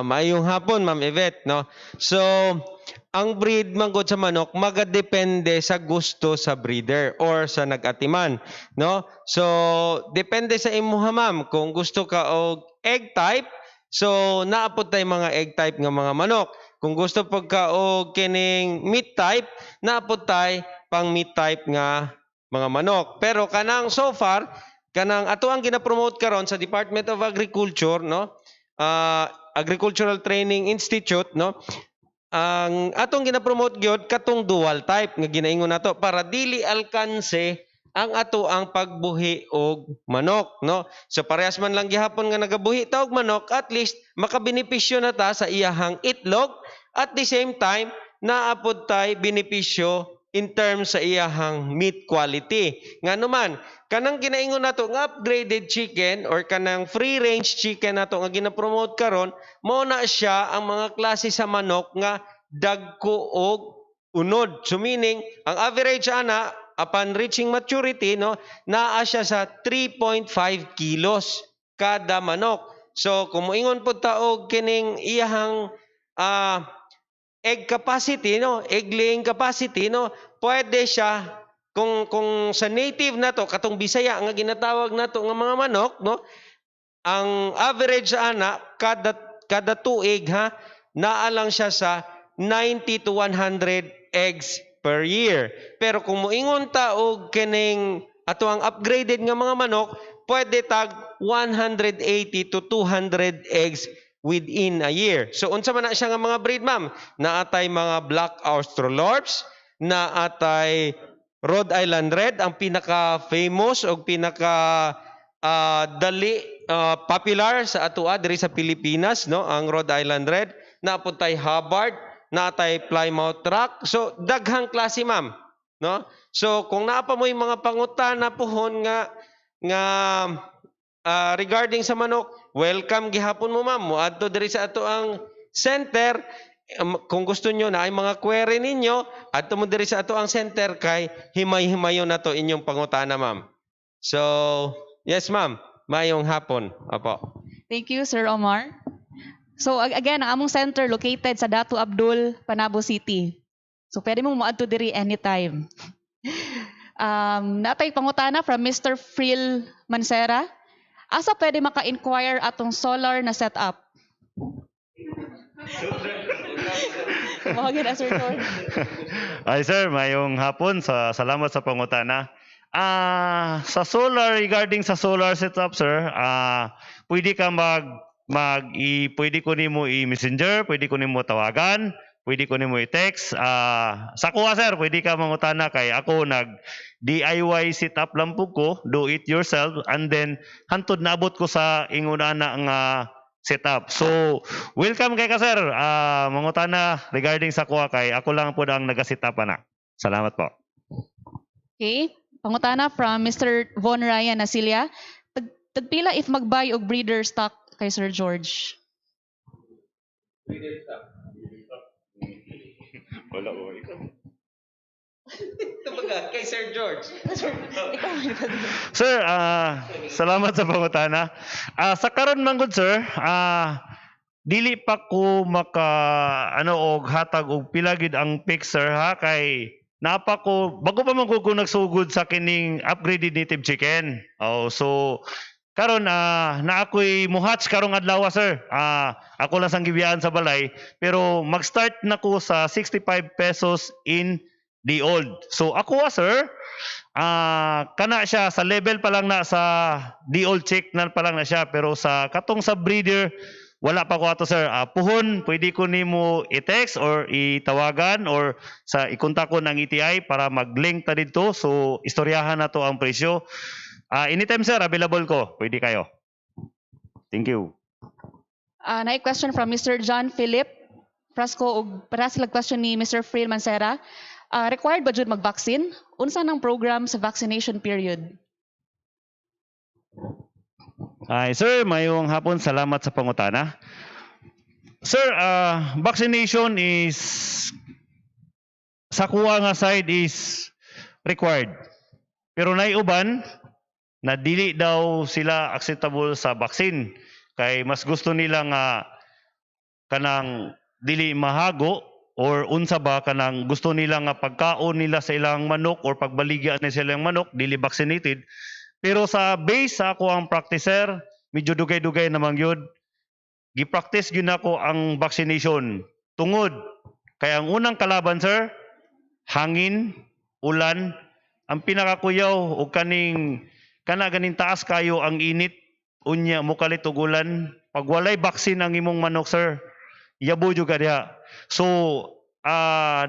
Maayong hapon, Ma'am Yvette, no? So, ang breed manggod sa manok magadepende sa gusto sa breeder or sa nag-atiman, no? So, depende sa imuha, ma'am. Kung gusto ka og egg type, so naapod tay mga egg type nga mga manok. Kung gusto pag ka og kining meat type, naapod tay pang meat type nga mga manok. Pero kanang so far, kanang ato ang gina-promote karon sa Department of Agriculture, no? Agricultural Training Institute, no? Ang atong gina-promote gyud katong dual type nga ginaingon nato para dili alkanse ang ato ang pagbuhi og manok, no? So parehas man lang gihapon nga nagabuhi ta og manok, at least makabenepisyo na ta sa iyahang itlog, at the same time naapod tay benepisyo in terms sa iyahang meat quality. Nga naman, kanang ginaingon nato nga upgraded chicken or kanang free range chicken nato nga gina-promote karon, mao na siya ang mga klase sa manok nga dagko og unod. So meaning, ang average ana upon reaching maturity, no, naa siya sa 3.5 kilos kada manok. So kung moingon pud ta og kining iyahang egg capacity, no, egg laying capacity, no, pwede siya kung sa native nato katong Bisaya nga ginatawag nato nga mga manok, no, ang average ana kada tuig ha naa lang siya sa 90 to 100 eggs per year. Pero kung moingon ta og kining ato ang upgraded nga mga manok, pwede tag 180 to 200 eggs within a year. So unsa man na siya nga mga breed, ma'am? Naatay mga Black Australorps, naatay Rhode Island Red, ang pinaka-famous o popular sa atua diri sa Pilipinas, no, ang Rhode Island Red. Naapod tay Hubbard, naatay Plymouth Rock. So daghang klase, ma'am, no? So kung naapa mo yung mga pangutana pohon nga regarding sa manok, welcome gihapon mo, ma'am. Moadto diri sa ato ang center. Kung gusto nyo na ay mga query ninyo, adto mo diri sa ato ang center kay himay-himayon na to inyong pangutana, ma'am. So, yes, ma'am. Mayong hapon. Apo. Thank you, Sir Omar. So again, ang among center located sa Datu Abdul, Panabo City. So pwede mong moadto diri anytime. Natay pangutana from Mr. Fril Mansera. Asa pwede maka-inquire atong solar na setup? Mahagin, Sir George. Ay sir, mayong hapon. Salamat sa pangutana. Sa solar, regarding sa solar setup, sir, pwede ka pwede ko nimo i-messenger, pwede ko nimo tawagan, pwede ko nimo i-text. Sa kuha, sir, pwede ka mangutana kay ako DIY setup lang po ko, do it yourself, and then hantod naabot ko sa inguna nga setup. So, welcome kay ka, sir. Mangutana regarding sa kuha kay ako lang po ang naga-setup na. Salamat po. Okay. Pangutana from Mr. Von Ryan Nasilia. Tagpila if mag-buy og breeder stock kay Sir George? Wala ko ikaw. Kay Sir George. Sir, salamat sa pangutana. Sa karon man gud sir, dili pa ko maka og hatag og pila gid ang pick sir ha, kay napa ko bago pa man ko nagsugod sa kining upgraded native chicken. So karon na ako'y muhatch karong adlaw sir. Ako lang sang gibiyaan sa balay, pero mag-start na ko sa 65 pesos in the old. So ako sir, kana siya sa level pa lang na sa the old chick na pa lang na siya, pero sa katong sa breeder wala pa ko ato sir. Puhon, pwede ko nimo i-text or itawagan or sa ikontak ko ng ETI para mag-link ta dito. So istoryahan na to ang presyo. Anytime sir, available ko. Pwede kayo. Thank you. Na question from Mr. John Philip Frasco ug para sila question ni Mr. Friel Mancera. Required ba jud mag-vaccine? Unsa nang program sa vaccination period? Ay, sir, mayong hapon. Salamat sa pangutana. Sir, vaccination is sa kuha nga side is required. Pero naiuban na dili daw sila acceptable sa vaccine. Kay mas gusto nila nga kanang dili mahago or unsa ba kanang gusto nila nga pagkaon nila sa ilang manok or pagbaligya nila sa ilang manok dili vaccinated. Pero sa base sa ako ang practicer, medyo dugay-dugay namang yun. Gi-practice gyud nako ang vaccination. Tungod kay ang unang kalaban sir, hangin, ulan, ang pinakakuyaw o kaning ganing taas kayo ang init unya mo kalit og ulan. Pag walay vaccine ang imong manok sir, yabo jud diha. So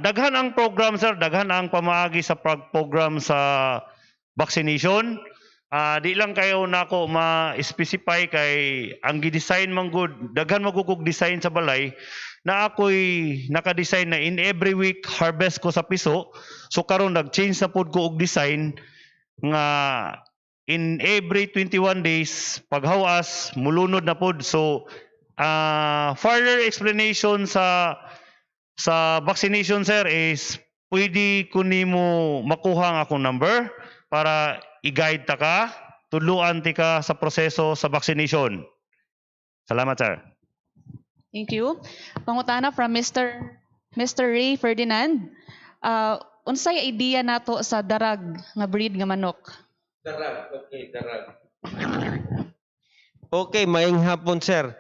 daghan ang program sir, daghan ang pamaagi sa program sa vaccination. Di lang kayo nako ma-specify kay ang gi-design man good, daghan magugog design sa balay na ako'y naka-design na in every week harvest ko sa piso. So karon nag-change na pud ko og design nga in every 21 days paghawas mulunod na pud. So further explanation sa vaccination sir is pwede ko nimo makuha ang akong number para i-guide ta ka, tuluan ti ka sa proseso sa vaccination. Salamat sir. Thank you. Pangutana from Mr. Ray Ferdinand. Unsay idea nato sa darag nga breed nga manok? Darag, okay, darag. Okay, maayong hapon sir.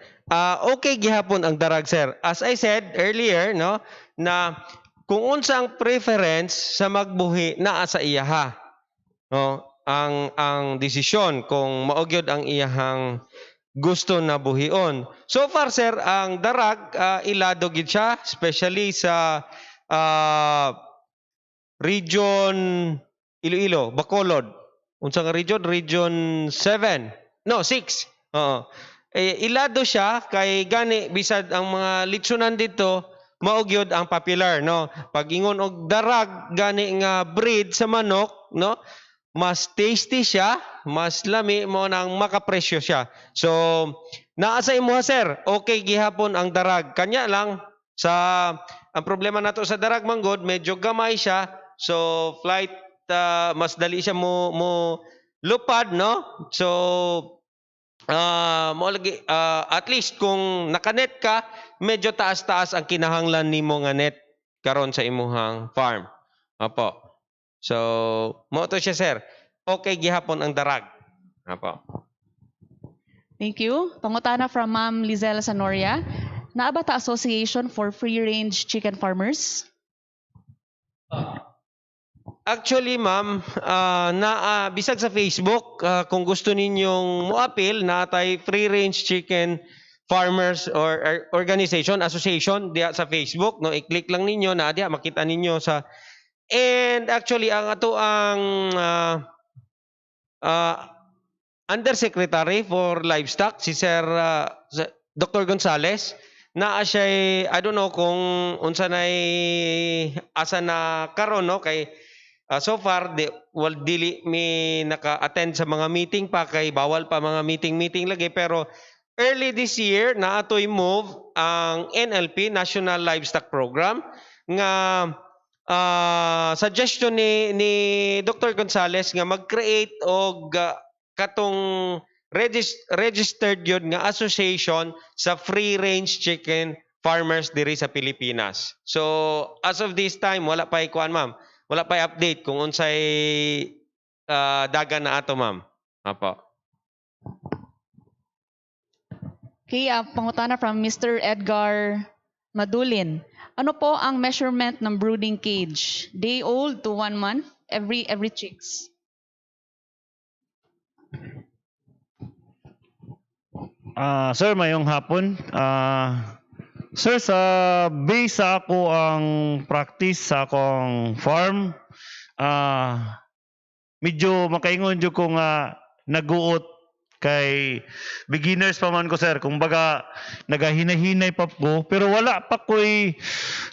Okay gihapon ang darag sir. As I said earlier, no, na kung unsa ang preference sa magbuhi naa sa iyaha. No, ang desisyon kung maugyod ang iyahang gusto na buhion. So far sir, ang darag ilado gid siya, especially sa region Iloilo, Bacolod. Unsa nga region? Region 7. No, 6. Oo. Ilado siya kay gani bisad ang mga litsunan dito maugyod ang popular, no. Pag ingon og darag gani nga breed sa manok, no, mas tasty siya, mas lami mo nang makapresyo siya. So, naa sa imo sir, okay gihapon ang darag. Kanya lang ang problema nato sa darag manggod, medyo gamay siya. So, flight mas dali siya mo lupad, no? So, mo lagi at least kung nakanet ka, medyo taas-taas ang kinahanglan nimo nga net karon sa imuhang farm. Apo. So, mo to siya sir. Okay gihapon ang darag. Apo. Thank you. Pangutana from Ma'am Lizelle Sanoria. Naa ba ta Association for Free-Range Chicken Farmers? Actually, ma'am, bisag sa Facebook, kung gusto ninyong mo-appeal na tay free-range chicken farmers or organization, association diya sa Facebook, no, i-click lang ninyo na diya makita ninyo sa. And actually ang ato ang Undersecretary for Livestock si Sir Dr. Gonzales naa siya, I don't know kung unsa nay asa na karon, no, kay so far dili mi naka-attend sa mga meeting pa kay bawal pa mga meeting lagi, pero early this year na atoy move ang NLP National Livestock Program nga suggestion ni Dr. Gonzales nga mag-create og katong registered yun nga association sa free-range chicken farmers diri sa Pilipinas. So as of this time wala pa ikuan ma'am. Wala pa update kung unsay dagan na ato ma'am. Apo. Okay, pangutana from Mr. Edgar Madulin. Ano po ang measurement ng brooding cage? Day old to 1 month? Every chicks? Sir, mayong hapon. Sir, sa base sa ako ang practice sa akong farm, medyo makaingon jud ko nga naguot kay beginners pa man ko sir. Kumbaga nagahinay-hinay pa ko pero wala pa ko'y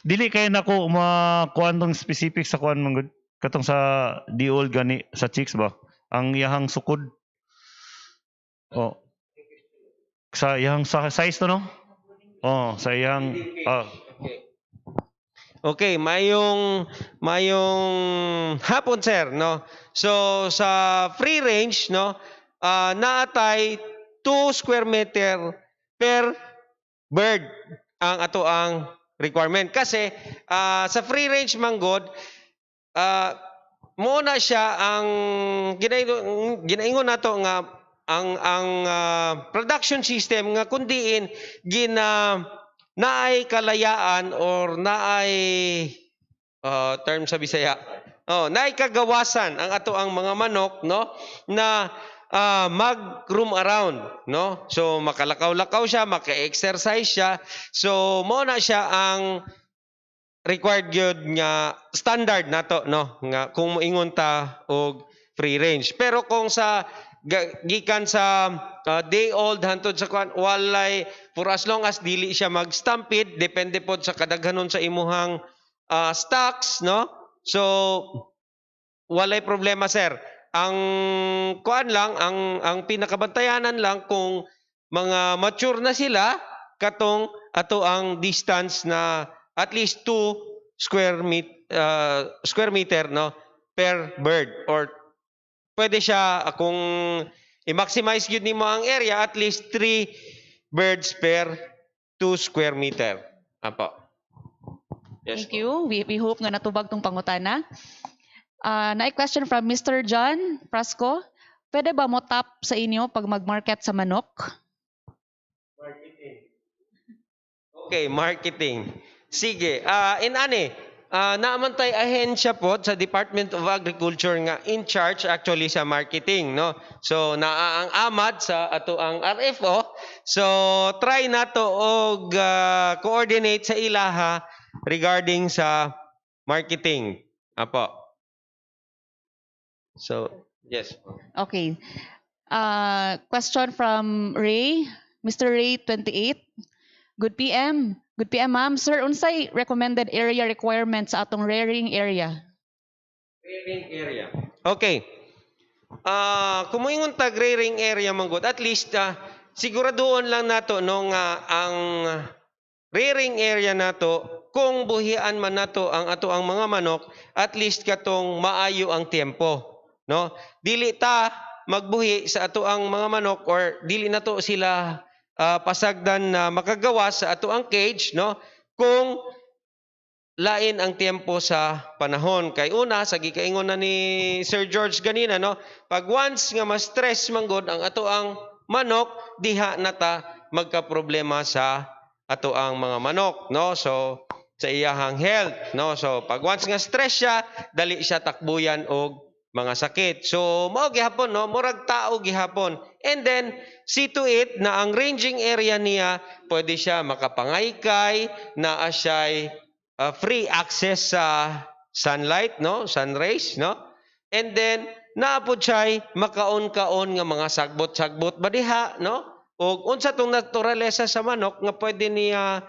dili kay nako makuan tong specific sa kuan man gud katong sa di old gani sa chicks ba ang iyahang sukod. Oh. Sa iyang size to no? Oh, sa iyang Okay, mayong hapon sir, no. So sa free range, no, naatay 2 square meter per bird ang ato ang requirement kasi sa free range manggod mo na siya ang ginaingon nato nga ang production system nga kundiin naay kalayaan or naay term sa Bisaya. Naay kagawasan ang ato ang mga manok no na mag-roam around no. So makalakaw-lakaw siya, maka-exercise siya. So mo na siya ang required gyud nga standard nato no nga kung moingon ta og free range. Pero kung sa gikan sa day old hantod sa kwan walay for as long as dili siya mag-stampede depende pod sa kadaghanon sa imuhang stocks no. So walay problema sir. Ang kuan lang ang pinakabantayanan lang kung mga mature na sila katong ato ang distance na at least 2 square meter no per bird or pwede siya kung i-maximize yun nimo ang area at least 3 birds per 2 square meter. Apo. Yes. Thank you. We hope nga natubag tong pangutana. Na question from Mr. John Frasco. Pwede ba mo tap sa inyo pag mag-market sa manok? Okay, marketing. Sige, naaman tay ahensya po sa Department of Agriculture nga in charge actually sa marketing no. So naa ang amad sa ato ang RFO. So try nato og coordinate sa ilaha regarding sa marketing. Apo. So yes. Okay. Question from Ray, Mr. Ray 28. Good PM. Good PM, ma'am. Sir, unsay recommended area requirements sa atong rearing area? Rearing area. Okay. Kung moingon tag rearing area manggod, at least siguraduon lang nato no nga ang rearing area nato kung buhian man nato ang ato ang mga manok, at least katong maayo ang tiempo, no? Dili ta magbuhi sa ato ang mga manok or dili nato sila pasagdan na makagawas sa ato ang cage no kung lain ang tiempo sa panahon kay una sa gikaingon na ni Sir George ganina no pag once nga ma-stress manggod ang ato ang manok diha nata magka-problema sa ato ang mga manok no so sa iyahang health no so pag once nga stress siya dali siya takbuyan og mga sakit. So mao gihapon no murag tao gihapon. And then see to it na ang ranging area niya pwede siya makapangaykay, naa siya free access sa sunlight no, sun rays no. And then naapod siya makaon-kaon nga mga sagbot-sagbot ba diha no. Og unsa tong naturalesa sa manok nga pwede niya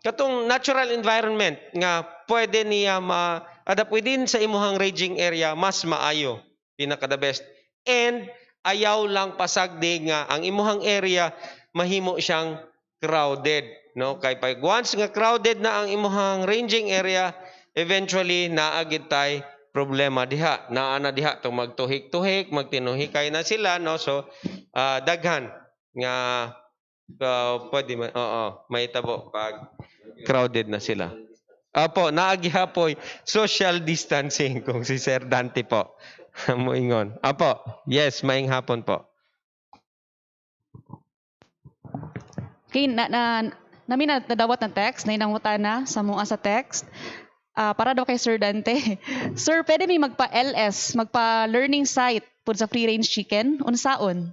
katong natural environment nga pwede niya ma-adapt within sa imuhang ranging area mas maayo pinaka the best. And ayaw lang pasagdi nga ang imuhang area mahimo siyang crowded, no? Kay pag once nga crowded na ang imuhang ranging area, eventually naagid tay problema diha. Naana diha tong magtuhik-tuhik, magtinuhikay na sila, no? So daghan nga pwede may tabo pag crowded na sila. Apo, naagihapoy social distancing kung si Sir Dante po. Moingon. Apo, yes, maing hapon po. Okay, namin nadawat ng text, na inangutana sa mga sa text. Para daw kay Sir Dante. Sir, pwede may magpa-LS, magpa-learning site pud sa free range chicken? Unsaon?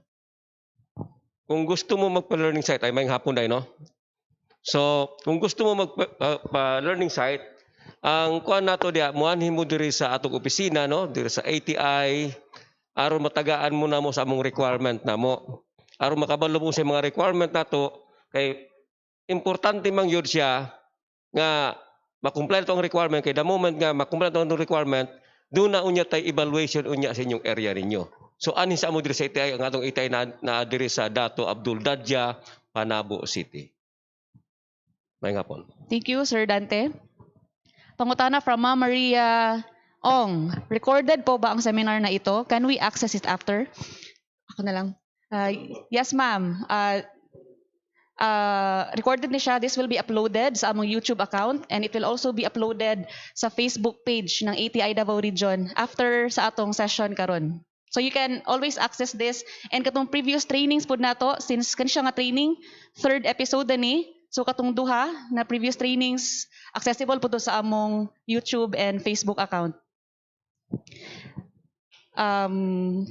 Kung gusto mo magpa-learning site, ay may hapon dahil, no? So, kung gusto mo magpa-learning site, ang kuan nato diya, muanhin mo diri sa atong opisina, no? Diri sa ATI, aron matagaan mo na mo sa among requirement na mo. Aron makabalo mo sa mga requirement nato, kay importante man yun siya nga makumpleto ang requirement, kay the moment nga makumpleto ang requirement, doon na unya tay evaluation unya sa inyong area ninyo. So anin sa amo diri sa ATI, ang atong ATI na diri sa Dato Abdul Dadya, Panabo City. May nga po. Thank you, Sir Dante. Pangutana from Ma'am Maria Ong. Recorded po ba ang seminar na ito? Can we access it after? Ako na lang. Yes, ma'am. Recorded ni siya. This will be uploaded sa among YouTube account and it will also be uploaded sa Facebook page ng ATI Davao Region after sa atong session karon. So you can always access this and katong previous trainings pod nato since kan siya nga training, 3rd episode ni. So katong duha na previous trainings accessible po to sa among YouTube and Facebook account.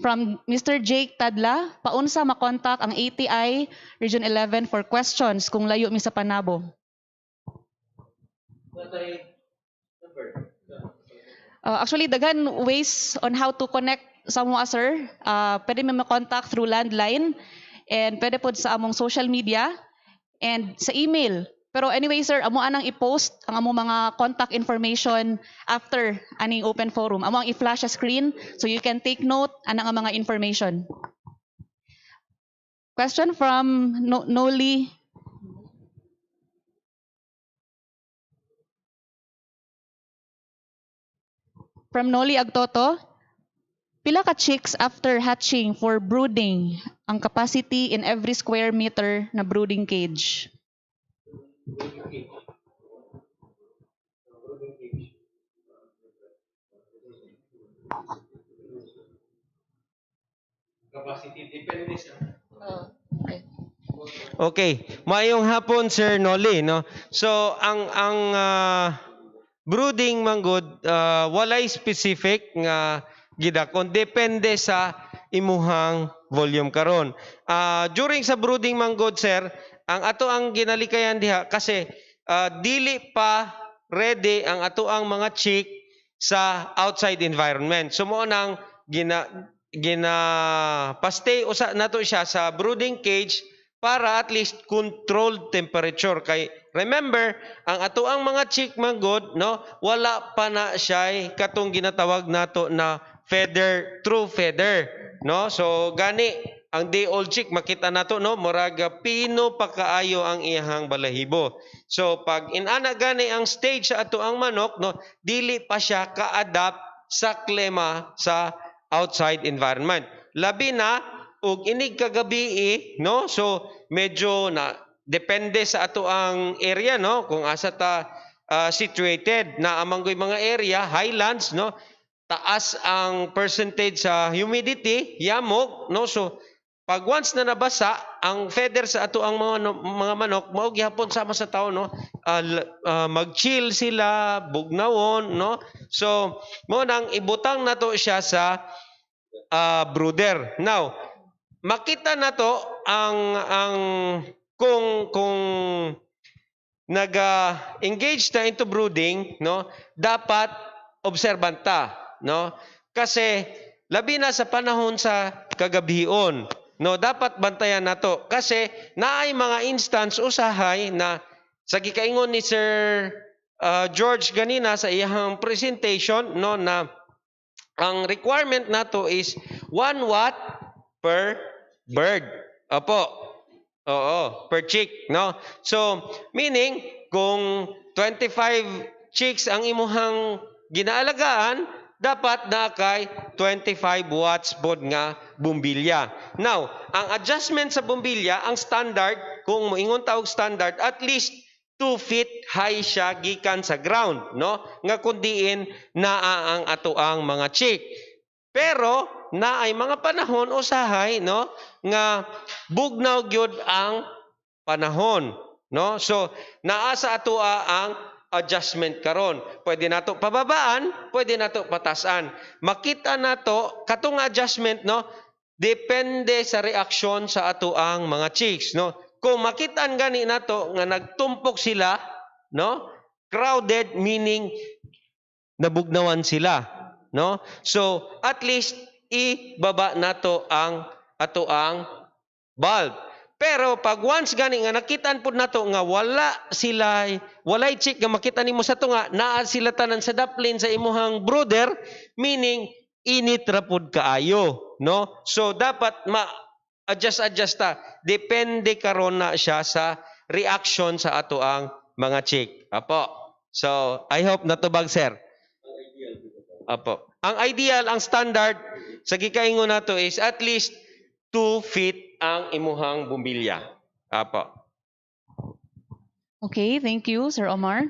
From Mr. Jake Tadla, paunsa makontak ang ATI Region 11 for questions kung layo mi sa Panabo. Actually, daghan ways on how to connect sa mga sir. Pwede mo makontak through landline and pwede po sa among social media and sa email. Pero anyway, sir, amo anang i-post ang among mga contact information after aning open forum. Amo ang i-flash sa screen so you can take note anang ang mga information. Question from Noli. From Noli Agtoto. Pila ka chicks after hatching for brooding ang capacity in every square meter na brooding cage? Okay, maayong hapon Sir Noli, no. So ang brooding manggod walay specific nga gidakon, depende sa imuhang volume karon. During sa brooding manggod sir, ang ato ang ginalikayan diha kasi dili pa ready ang ato ang mga chick sa outside environment. So mo nang pastay usa nato siya sa brooding cage para at least controlled temperature. Kay remember, ang ato ang mga chick manggod, no, wala pa na siya katong ginatawag nato na feather, true feather, no? So gani ang day old chick makita nato, no, muraga pino pa kaayo ang iyang balahibo. So pag inana gani ang stage sa ato ang manok, no, dili pa siya ka-adapt sa klima sa outside environment. Labi na ug inig kagabi, no? So medyo na depende sa ato ang area, no, kung asa ta situated na amanggoy mga area, highlands, no, taas ang percentage sa humidity, yamog, no. So pag once na nabasa ang feather sa ato ang mga manok, mao gihapon sama sa tao, no, mag-chill sila, bugnawon, no. So mo nang ibutang nato siya sa brooder. Now makita nato ang kung naga-engage na into brooding, no, dapat observant ta, no, kasi labi na sa panahon sa kagabihon, no, dapat bantayan nato kasi naay mga instance usahay na sa gikaingon ni Sir George ganina sa iyang presentation, no, na ang requirement nato is 1 watt per bird. Opo. Oo, per chick, no? So, meaning, kung 25 chicks ang imuhang ginaalagaan, dapat na kay 25 watts bod nga bumbilya. Now, ang adjustment sa bumbilya, ang standard, kung moingon tawag standard, at least 2 feet high siya gikan sa ground, no? Nga kundiin naa ang atoang mga chick. Pero na ay mga panahon usahay, no, nga bugnaw gyud ang panahon, no? So naa sa atoa ang adjustment karon. Pwede nato pababaan, pwede nato patasan. Makita nato katong adjustment, no, depende sa reaksyon sa atoang mga chicks, no? Kung makitaan gani nato nga nagtumpok sila, no, crowded, meaning nabugnawan sila, no? So at least ibaba nato ang atoang bulb. Pero pag once gani nga nakitaan pud nato nga walay chick nga makita nimo sa tunga, naa sila tanan sa daplin sa imuhang brooder, meaning init ra pud kaayo, no? So dapat adjust ta. Depende karon na siya sa reaction sa atoang mga chick. Apo. So I hope natubag, sir. Apo. Ang ideal, ang standard sa gikaingon nato is at least 2 feet ang imuhang bumbilya. Apo. Okay, thank you, Sir Omar.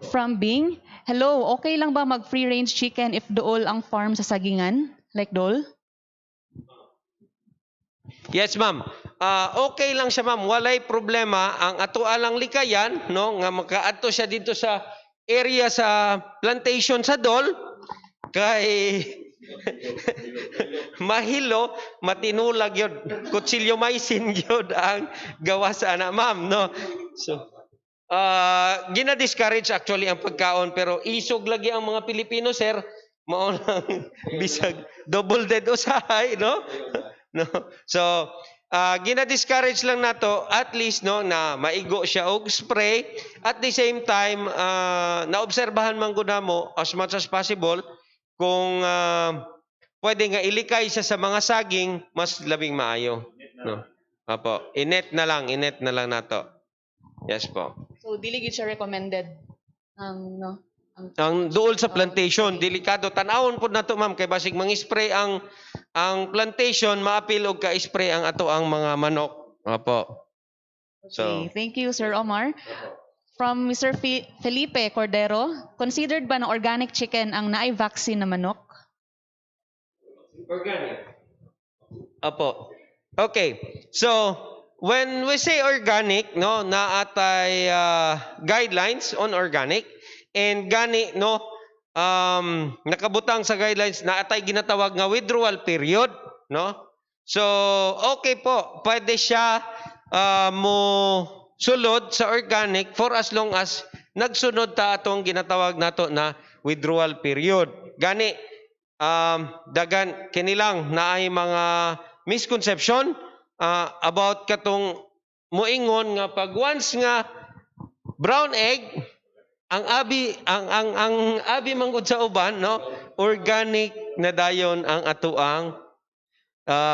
From Bing, hello, okay lang ba mag-free range chicken if dool ang farm sa sagingan? Like dool? Yes, ma'am. Okay lang siya, ma'am. Walay problema. Ang ato alang likayan, no, nga makaadto siya dito sa area sa plantation sa dol, kay mahilo, matinulag yun. Kutsilyo-maisin yun ang gawa sa anak, ma'am, no? So, gina-discourage actually ang pagkaon, pero isog lagi ang mga Pilipino, sir. Maunang bisag double dead usahay, no? No. So, gina-discourage lang nato at least, no, na maigo siya og spray. At the same time, naobserbahan man gud namo as much as possible kung pwede nga ilikay siya sa mga saging, mas labing maayo, no? Apo, inet na lang nato. Yes po. So, dili gid siya recommended. No? Ang duol sa plantation, delikado. Tanawon po na to, ma'am, kay basig mang-spray ang plantation, maapil og ka-spray ang ato ang mga manok. Apo. So, Okay, thank you, Sir Omar. From Mr. Felipe Cordero, considered ba na organic chicken ang naay vaccine na manok? organic. Apo. Okay. So, when we say organic, no, naatay guidelines on organic. And gani, no, nakabutang sa guidelines na atay ginatawag nga withdrawal period, no? So, okay po, pwede siya mo sulod sa organic for as long as nagsunod ta atong ginatawag nato na withdrawal period. Gani, dagan kinilang na ay mga misconception about katong moingon nga pag once nga brown egg, ang abi manggod sa uban, no, organic na dayon ang atuang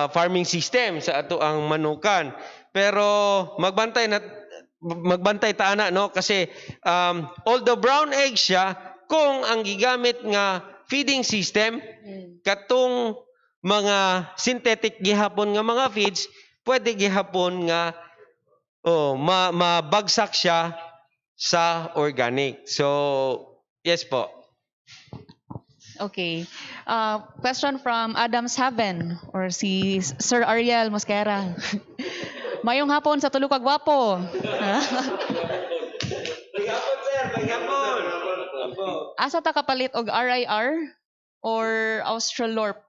farming system sa atuang manukan. Pero magbantay ta ana, no, kasi although brown egg siya, kung ang gigamit nga feeding system katong mga synthetic gihapon nga mga feeds, pwede gihapon nga mabagsak siya sa organic. So, yes po. Okay. Question from Adams Haven or si Sir Ariel Mosquera. Mayong hapon sa tulo ka gwapo. Asa ta kapalit og RIR or Australorp?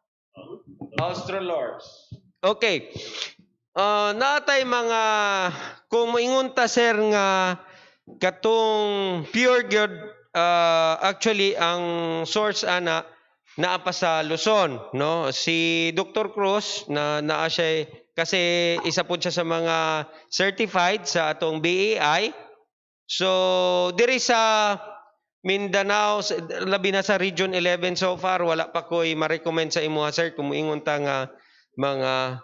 Australorps. Okay. Natay mga kung moingon ta sir nga katong pure good, actually ang source ana naa pa sa Luzon, no? Si Dr. Cruz naa siya kasi isa po siya sa mga certified sa atong BAI. So diri sa Mindanao, labi na sa Region 11 so far, wala pa ko'y ma-recommend sa imo, sir, kung moingon ta nga mga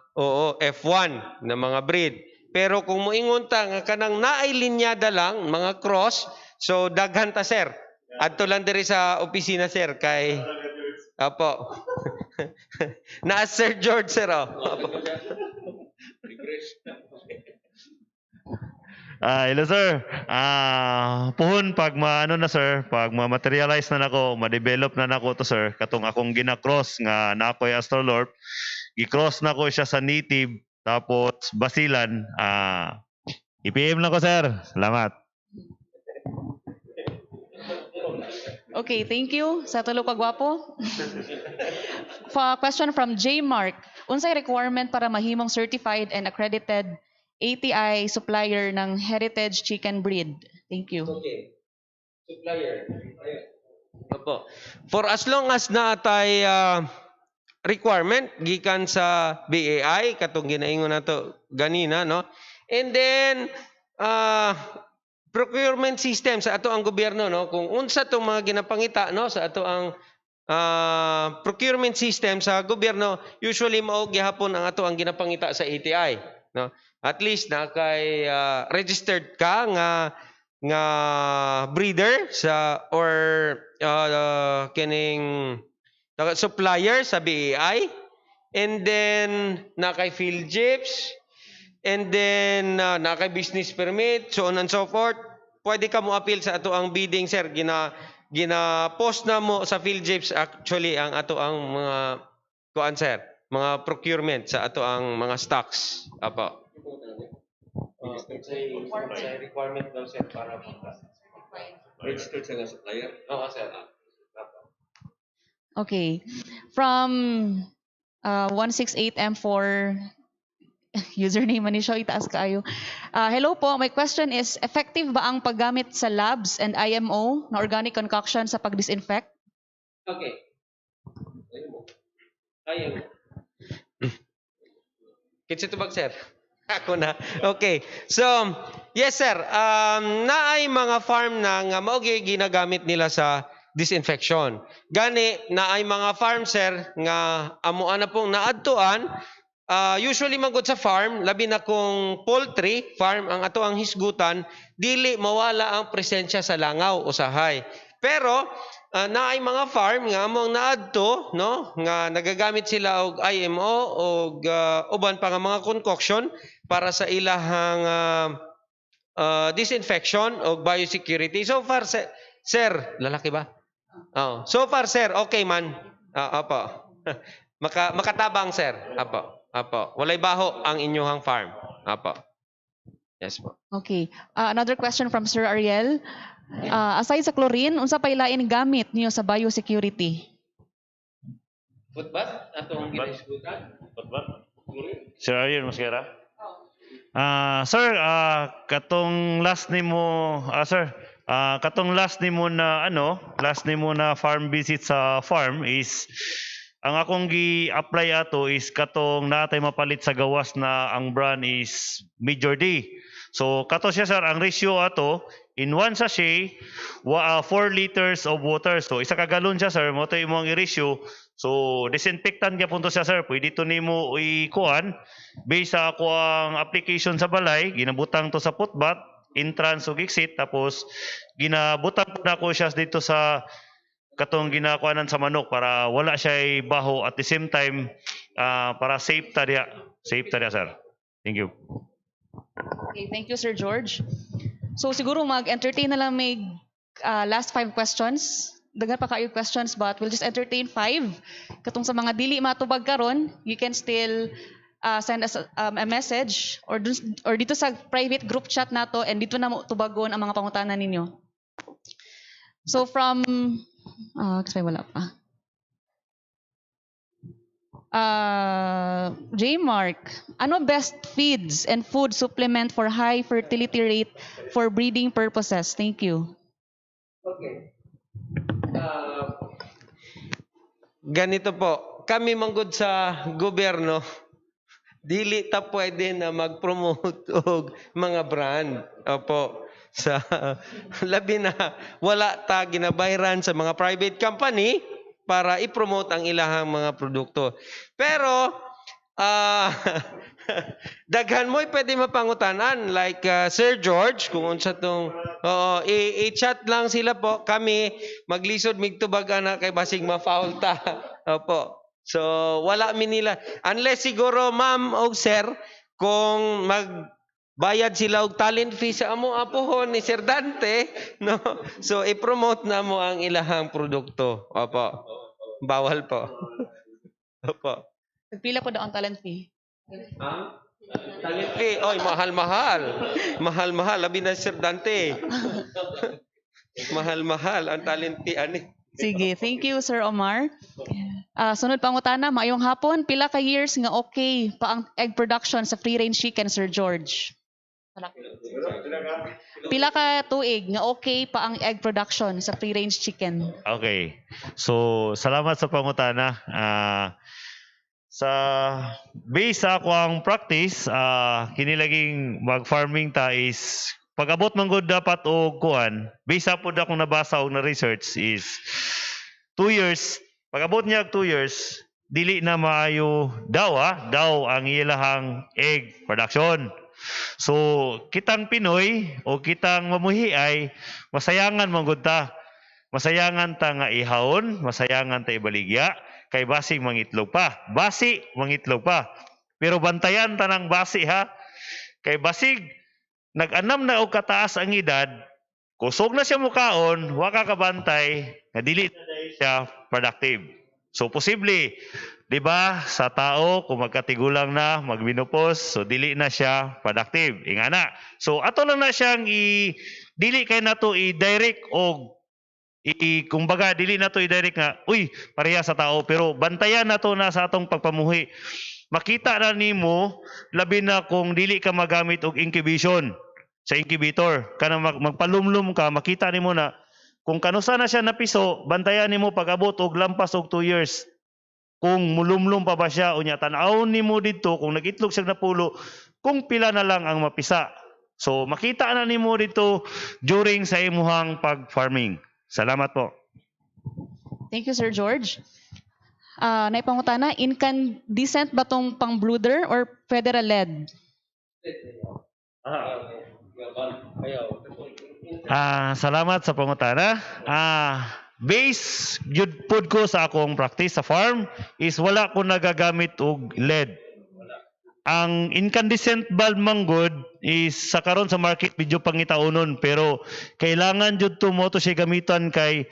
F1 na mga breed. Pero kung moingon ta nga kanang naay linyada lang, mga cross, so daghan ta sir. Adto lang diri sa opisina sir kay Apo. Na Sir George sir oh. Apo. Hello sir. Puhon pag maano na sir, pag ma-materialize na nako, ma-develop na nako to sir, katong akong gina-cross nga na ako'y Astrolorp, i-cross na ko siya sa native tapos basilan, i-PM lang ko sir. Salamat. Okay, thank you sa tulo ka gwapo. Question from J. Mark. Unsay requirement para mahimong certified and accredited ATI supplier ng heritage chicken breed? Thank you. Okay. Supplier. Opo. For as long as naatay requirement gikan sa BAI katong ginaingon nato ganina no. And then procurement system sa ato ang gobyerno no kung unsa tong mga ginapangita no sa ato ang procurement system sa gobyerno usually mao gihapon ang ato ang ginapangita sa ATI no. At least na kay registered ka nga breeder sa or kining supplier sa BAI, and then na kay field jeeps, and then na kay business permit, so on and so forth. Pwede ka mo appeal sa ato ang bidding sir, gina-post na mo sa field jeeps actually ang ato ang mga kuan sir, mga procurement sa ato ang mga stocks. Apo. Requirement daw sir para registered sa supplier. Oo sir. Okay. From 168M4 username man ni siya, itaas kaayo. Hello po, my question is, effective ba ang paggamit sa labs and IMO na organic concoction sa pag-disinfect? Okay. IMO. Kitsa tubag sir. Ako na. Okay. So, yes sir. Naay mga farm na nga mao ginagamit nila sa disinfection. Gani naay mga farm sir nga amo ana pong naadtuan usually magod sa farm labi na kung poultry farm ang ato ang hisgutan dili mawala ang presensya sa langaw usahay. Pero naay mga farm nga among naadto no nga nagagamit sila og IMO og uban pa nga mga concoction para sa ilahang disinfection og biosecurity. So far sir, lalaki ba? Oh, so far sir, okay man. Apo. Makatabang sir. Apo. Apo. Walay baho ang inyong farm. Apo. Yes po. Okay. Another question from Sir Ariel. Aside sa chlorine, unsa pay lain gamit niyo sa biosecurity? Footbath? Atong ginisgutan? Footbath? Sir Ariel Mosquera. Sir, katong last nimo sir, katong last nimo na farm visit sa farm is ang akong gi-apply ato is katong natay mapalit sa gawas na ang brand is Major D. So kato siya sir, ang ratio ato in 1 sachet 4 liters of water. So isa ka galon siya sir, mo to imong i-ratio. So disinfectant gyapon to siya sir. Pwede to nimo i-kuan based sa ako ang application sa balay, ginabutang to sa footbath, entrance ug exit, tapos ginabutang na ko siya dito sa katong ginakuanan sa manok para wala siya baho at the same time para safe ta diya sir. Thank you. Okay, thank you Sir George. So siguro mag-entertain na lang may last 5 questions. Dagan pa kayo questions but we'll just entertain 5. Katong sa mga dili matubag karon, you can still send us a message or dito sa private group chat nato and dito na mo tubagon ang mga pangutanan ninyo. So from kasi wala pa. J. Mark, ano best feeds and food supplement for high fertility rate for breeding purposes? Thank you. Okay. Ganito po, kami manggod sa gobyerno, dili ta pwede na mag-promote og mga brand. Opo. Sa labi na wala ta ginabayaran sa mga private company para i-promote ang ilahang mga produkto. Pero ah daghan mo'y pwede mapangutanan like Sir George kung unsa tong i-chat lang sila po kami maglisod migtubag ana kay basig ma-foul ta. Opo. So wala mi nila unless siguro ma'am o sir kung magbayad sila og talent fee sa amo apohon ni Sir Dante, no? So i-promote na mo ang ilahang produkto. Opo. Bawal po. Opo. Nagpila po daw ang talent fee. Talent fee, oy, mahal-mahal. Mahal-mahal, labi na Sir Dante. Mahal-mahal ang talent fee, ani. Sige, thank you Sir Omar. Sunod pangutana, maayong hapon, pila ka years nga okay pa ang egg production sa free range chicken, Sir George? Pila ka tuig nga okay pa ang egg production sa free range chicken? Okay. So, salamat sa pangutana. Sa base sa ako ang practice, kinilaging mag-farming ta is pag-abot man gud dapat og kuan, base sa pod akong nabasa og na research is 2 years. Pag-abot niya 2 years, dili na maayo daw ang ilahang egg production. So, kitang Pinoy o kitang mamuhi ay masayangan man gud ta. Masayangan ta nga ihawon, masayangan ta ibaligya, kay basig mangitlog pa. Basi mangitlog pa. Pero bantayan ta ng basi ha. Kay basig nag-anam na og kataas ang edad, kusog na siya mukaon, wa ka kabantay, nga dili na siya productive. So posible, di ba, sa tao kung magkatigulang na, magminopos, so dili na siya productive. Ingana. So ato lang na siyang dili kay nato i-direct og kumbaga dili na to i-direct nga uy pareha sa tao pero bantayan na to na sa atong pagpamuhi. Makita na nimo labi na kung dili ka magamit og incubation sa incubator kana magpalumlum ka makita nimo na kung kanusa na siya napiso bantayan nimo pag-abot og lampas og 2 years kung mulumlum pa ba siya unya tan-awon nimo didto kung nagitlog siya napulo kung pila na lang ang mapisa. So makita na nimo dito during sa imuhang pag-farming. Salamat po. Thank you, Sir George. Naipangutana, incandescent ba tong pang brooder or federal lead? Salamat sa pangutana. Base jud pod ko sa akong practice sa farm is wala ko nagagamit og lead. Ang incandescent bulb manggod is sa karon sa market medyo pangitaunon pero kailangan jud to mo to siya gamitan kay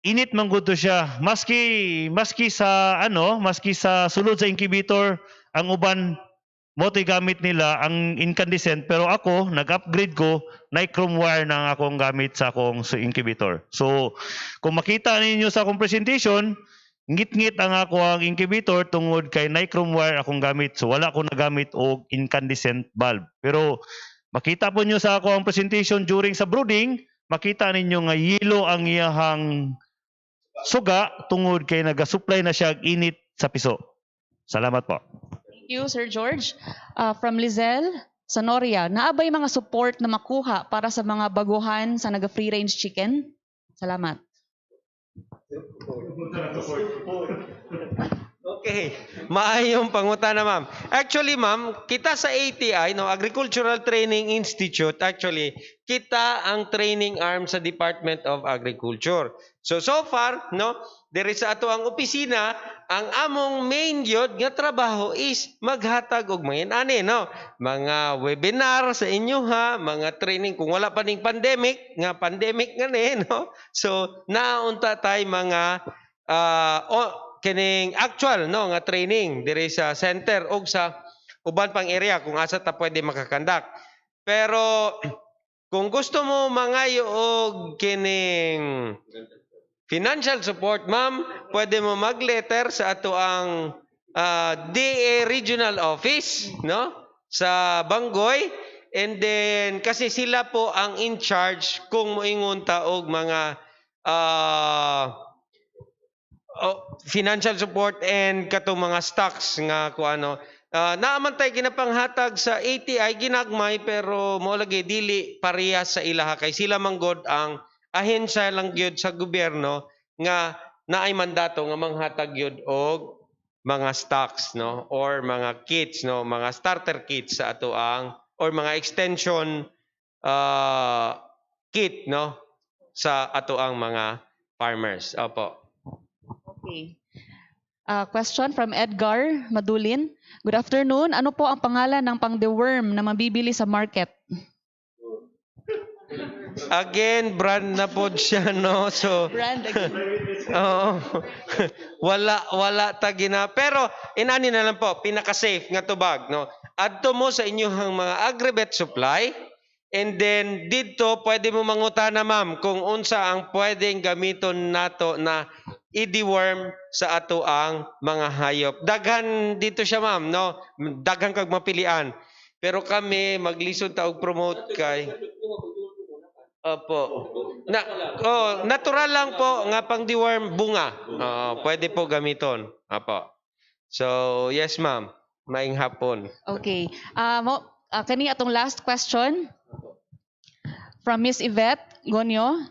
init manggod to siya maski sa sulod sa incubator ang uban mo to gamit nila ang incandescent pero ako nag-upgrade ko nichrome wire na akong gamit sa akong incubator. So kung makita ninyo sa akong presentation ngit-ngit ang ako ang incubator tungod kay nichrome wire akong gamit. So wala ko nagamit og incandescent bulb. Pero makita po nyo sa ako ang presentation during sa brooding, makita ninyo nga yelo ang iyahang suga tungod kay nagasupply na siya init sa piso. Salamat po. Thank you, Sir George. From Lizelle Sonoria, naabay mga support na makuha para sa mga baguhan sa naga-free range chicken? Salamat. Okay, maayong pangutana ma'am. Actually ma'am, kita sa ATI, no, Agricultural Training Institute, actually, kita ang training arm sa Department of Agriculture. So far, no, there is ato ang opisina, ang among main yod nga trabaho is maghatag og mga ani, no, mga webinar sa inyo ha, mga training kung wala pa ning pandemic nga ni, no. So naunta tay mga kining actual no nga training diri sa center og sa uban pang area kung asa ta pwede makakandak. Pero kung gusto mo mangayo og kining financial support, ma'am, pwede mo mag-letter sa ato ang DA Regional Office, no? Sa Bangoy. And then, kasi sila po ang in charge kung moingon ta og mga financial support and katong mga stocks nga kung ano. Naaman tayo ginapanghatag sa ATI, ginagmay, pero mo lagi dili parehas sa ilaha. Kay sila manggod ang ahensya lang gyud sa gobyerno nga naay mandato nga manghatag gyud og mga stocks no or mga kits no, mga starter kits sa ato ang or mga extension kit no sa ato ang mga farmers. Opo. Okay. Question from Edgar Madulin. Good afternoon. Ano po ang pangalan ng pang-deworm na mabibili sa market? Again, brand na po siya, no? So, Brand again. oo. wala tagina. Pero, inani na lang po, pinaka-safe nga tubag, no? Adto mo sa inyong mga agribet supply, and then, dito, pwede mo mangutana, ma'am, kung unsa ang pwedeng gamiton nato na i-deworm sa ato ang mga hayop. Daghan dito siya, ma'am, no? Daghan kag mapilian. Pero kami, maglisod ta og promote kay... Opo. Natural lang po nga pang deworm bunga. Pwede po gamiton. Opo. So, yes ma'am. Maing hapon. Okay. Kani atong last question from Miss Yvette Gonyo.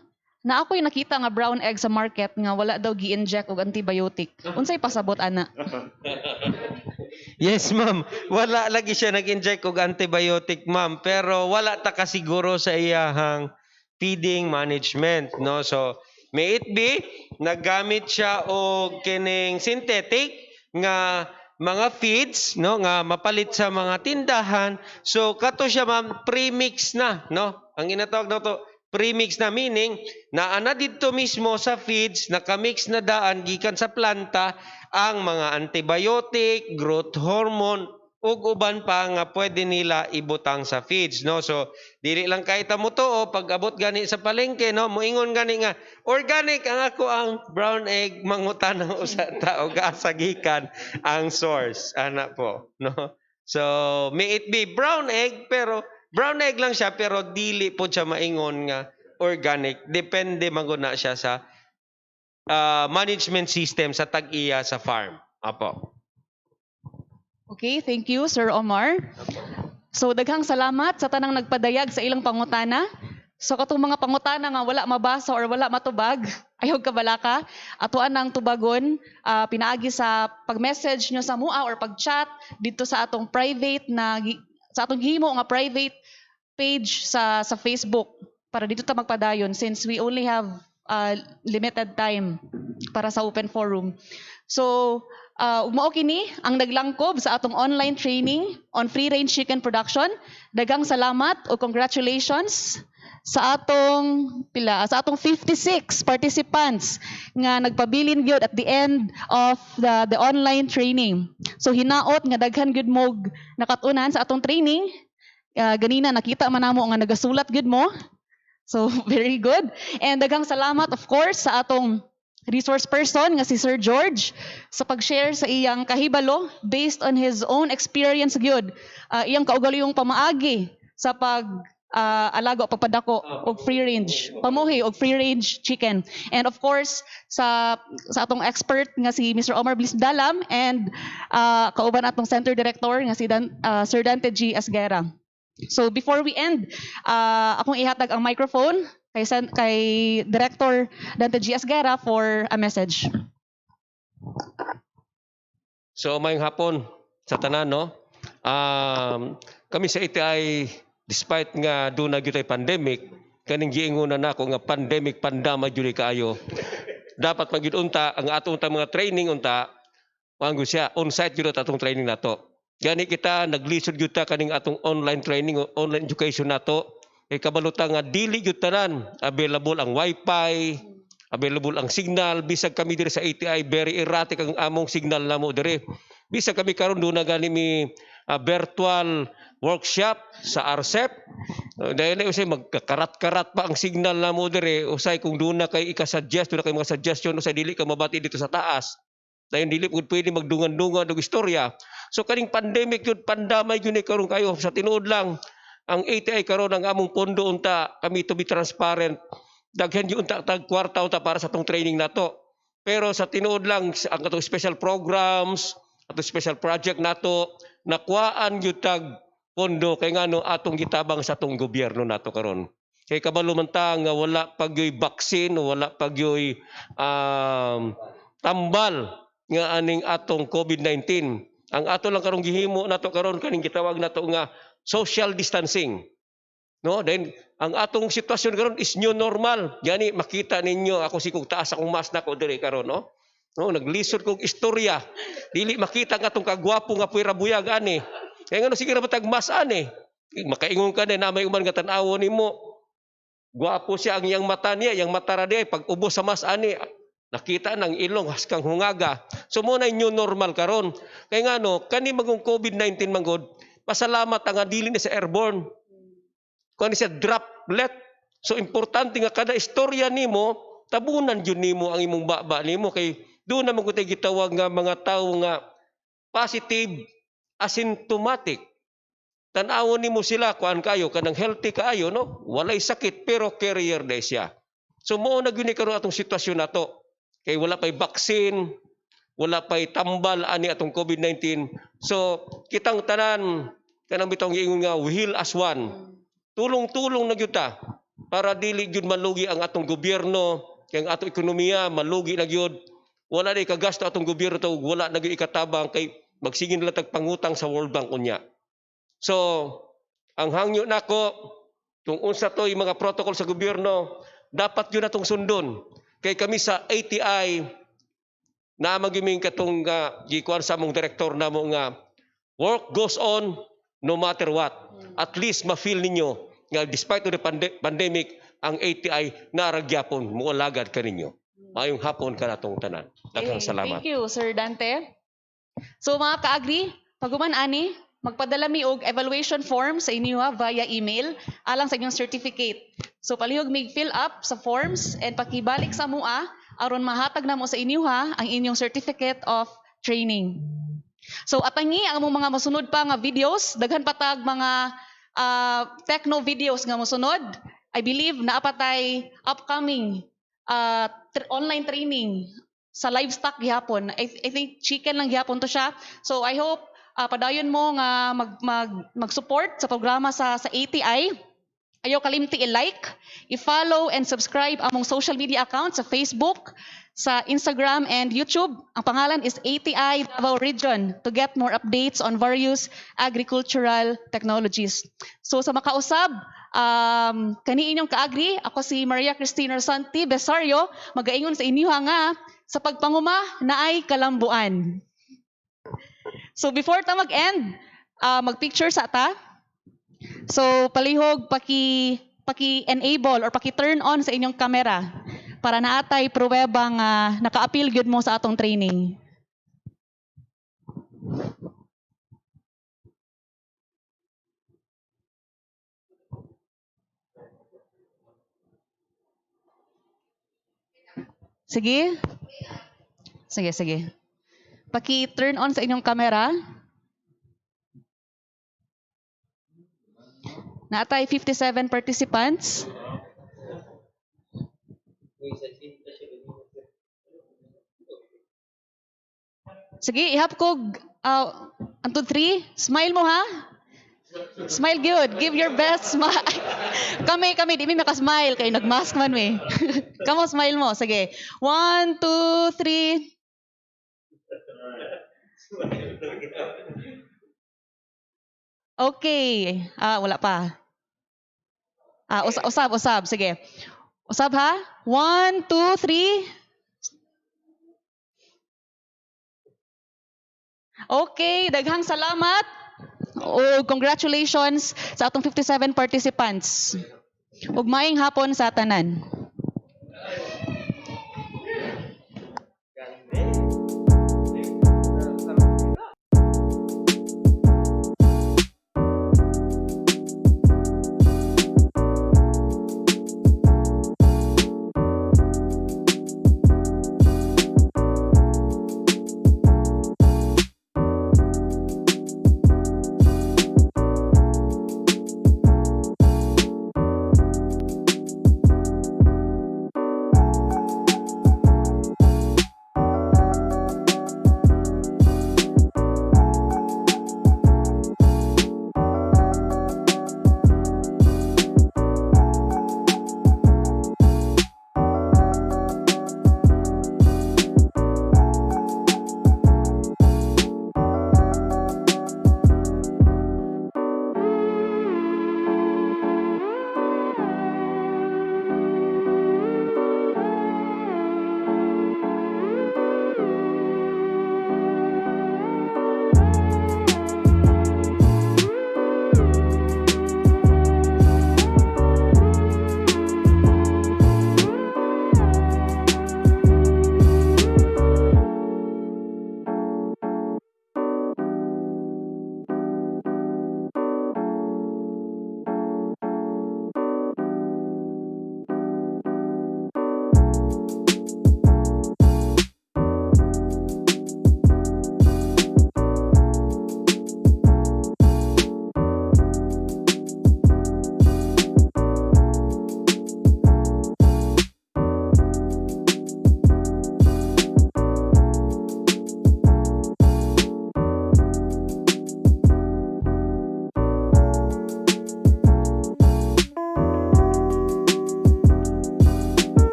Na ako'y nakita nga brown egg sa market nga wala daw gi-inject og antibiotic. Unsay pasabot ana? Yes ma'am. Wala lagi siya nag-inject og antibiotic ma'am. Pero wala ta kasiguro sa iyahang feeding management, no? So, may it be naggamit siya og kining synthetic nga mga feeds, no, nga mapalit sa mga tindahan. So, kato siya ma'am pre-mix na, no? Ang ginatawag na to pre-mix na, meaning na ana dito mismo sa feeds nakamix na daan gikan sa planta ang mga antibiotic, growth hormone ug uban pa nga pwede nila ibutang sa feeds, no? So dili lang kay ta mo to pag abot gani sa palengke, no, moingon gani nga organic ang ako ang brown egg, mangutana usa ta og asa gikan ang source ana po, no? So may it be brown egg, pero brown egg lang siya pero dili po siya maingon nga organic, depende maguna siya sa management system sa tag-iya sa farm. Apo. Okay, thank you, Sir Omar. So, daghang salamat sa tanang nagpadayag sa ilang pangutana. So, katong mga pangutana nga wala mabasa or wala matubag, ayaw kabalaka, atuan ang tubagon, pinaagi sa pag-message nyo sa mua or pag-chat dito sa atong private sa atong himo nga private page sa Facebook para dito ta magpadayon since we only have limited time para sa open forum. So, mao kini ang naglangkob sa atong online training on free-range chicken production. Daghang salamat o congratulations sa atong 56 participants nga nagpabilin gyud at the end of the online training. So hinaot nga daghan gyud mo nakatunan sa atong training. Ganina nakita man namo nga nagasulat gyud mo. So very good. And daghang salamat of course sa atong resource person nga si Sir George sa pag-share sa iyang kahibalo based on his own experience gyud. Iyang kaugalingong pamaagi sa alago pagpadako og free range pamuhi og free range chicken. And of course sa atong expert nga si Mr. Omar Bliss Dalam and kauban atong center director nga si Sir Dante G. Asguera. So before we end, akong ihatag ang microphone kay Director Dante G. Asguera for a message. So mayong hapon sa tanan, no? Kami sa ITI, despite nga doon na gyud pandemic, kaning giingunan nako nga pandemic pandama gyud kaayo. Dapat magyud unta ang atong mga training unta, manggo siya on-site gyud atong training nato. Gani kita naglisod gyud ta kaning atong online training, online education nato. Kabaluta nga dili gyud tanan available ang wifi, available ang signal. Bisag kami diri sa ATI very erratic ang among signal namo diri. Bisag kami karon do na gani mi virtual workshop sa RCEP. Dahil usay magkakarat-karat pa ang signal namo diri. Usay kung do na kay ika-suggest, do na kay mga suggestion, usay dili ka mabati dito sa taas. Dahil dili pud pwede magdungan-dungan og istorya. So kaning pandemic yun, pandamay yun karon kayo sa tinuod lang. Ang ATI karon ang among pondo unta kami to be transparent. Daghan yung unta tag kwarta unta para sa tong training nato. Pero sa tinuod lang ang atong special programs, atong special project nato nakuhaan gyud tag pondo kay ngano atong gitabang sa atong gobyerno nato karon. Kay kabalo man ta nga wala pagyoy vaccine, wala pagyoy tambal nga aning atong COVID-19. Ang ato lang karong gihimo nato karon kaning gitawag nato nga social distancing. No, then ang atong sitwasyon karon is new normal. Gani makita ninyo ako si kog taas akong mask nako diri karon, no? No, naglisod kog istorya. Dili makita nga atong kagwapo nga puwera buyag ani. Kaya ngano sige ra batag mask ani. Makaingon ka na may uman nga tan-awon nimo. Gwapo siya ang iyang mata niya, yang mata ra di pag ubos sa mask ani. Nakita ng ilong haskang hungaga. So mo na new normal karon. Kaya ngano kani magong COVID-19 manggod, pasalamat ang dili ni sa airborne. Kung siya droplet. So importante nga kada istorya nimo, tabunan jud nimo ang imong baba nimo kay doon naman ko gitawag nga mga tao nga positive asymptomatic. Tan-awon nimo sila kuan kayo kanang healthy kaayo, no? Walay sakit pero carrier day siya. So mo na gyud ni karon atong sitwasyon nato. Kay wala pay vaccine, wala pay tambal ani atong COVID-19. So kitang tanan kanang bitong giingon nga we heal as one. Tulong-tulong na gyud ta para dili gyud malugi ang atong gobyerno, kay ang atong ekonomiya malugi na gyud. Wala na ikagasto atong gobyerno to, wala na gyud ikatabang kay magsigin nila tag pangutang sa World Bank unya. So ang hangyo nako kung unsa toy mga protocol sa gobyerno, dapat yun natong sundon. Kay kami sa ATI na magiming katong gikuan sa among direktor namo nga work goes on no matter what. At least ma-feel ninyo nga despite of the pandemic, ang ATI naragyapon mualagad ka ninyo. Mayong hapon ka natong tanan. Daghang salamat. Thank you, Sir Dante. So mga ka-agri, paguman ani, magpadala mi og evaluation form sa inyo via email alang sa inyong certificate. So palihog mig fill up sa forms and pakibalik sa mua aron mahatag namo sa inyo ang inyong certificate of training. So atangi ang among mga mosunod pa nga videos, daghan patag mga techno videos nga mosunod. I believe naapatay upcoming online training sa livestock gihapon. I think chicken lang gihapon to siya. So I hope padayon mo nga mag-support sa programa sa ATI. Ayaw kalimti i-like, i-follow and subscribe among social media accounts sa Facebook, sa Instagram and YouTube. Ang pangalan is ATI Davao Region to get more updates on various agricultural technologies. So sa makausab, kani inyong kaagri, ako si Maria Cristina Santi Besario, magaingon sa inyo nga sa pagpanguma naay kalambuan. So before ta mag-end, mag-picture sa ata. So palihog paki-enable or paki-turn on sa inyong camera para naatay pruweba nga naka-appeal gyud mo sa atong training. Sige. Sige. Paki-turn on sa inyong camera. Naatay 57 participants. Sige, ihap ko 1, 2, 3. Smile mo ha. Smile good. Give your best smile. kami, di mi maka-smile kay nag-mask man mi. Kamo smile mo. Sige. 1, 2, 3. Okay. Wala pa. Usab. Sige. Usab ha. 1, 2, 3. Okay. Daghang salamat. Congratulations sa atong 57 participants. Ug maayong hapon sa tanan.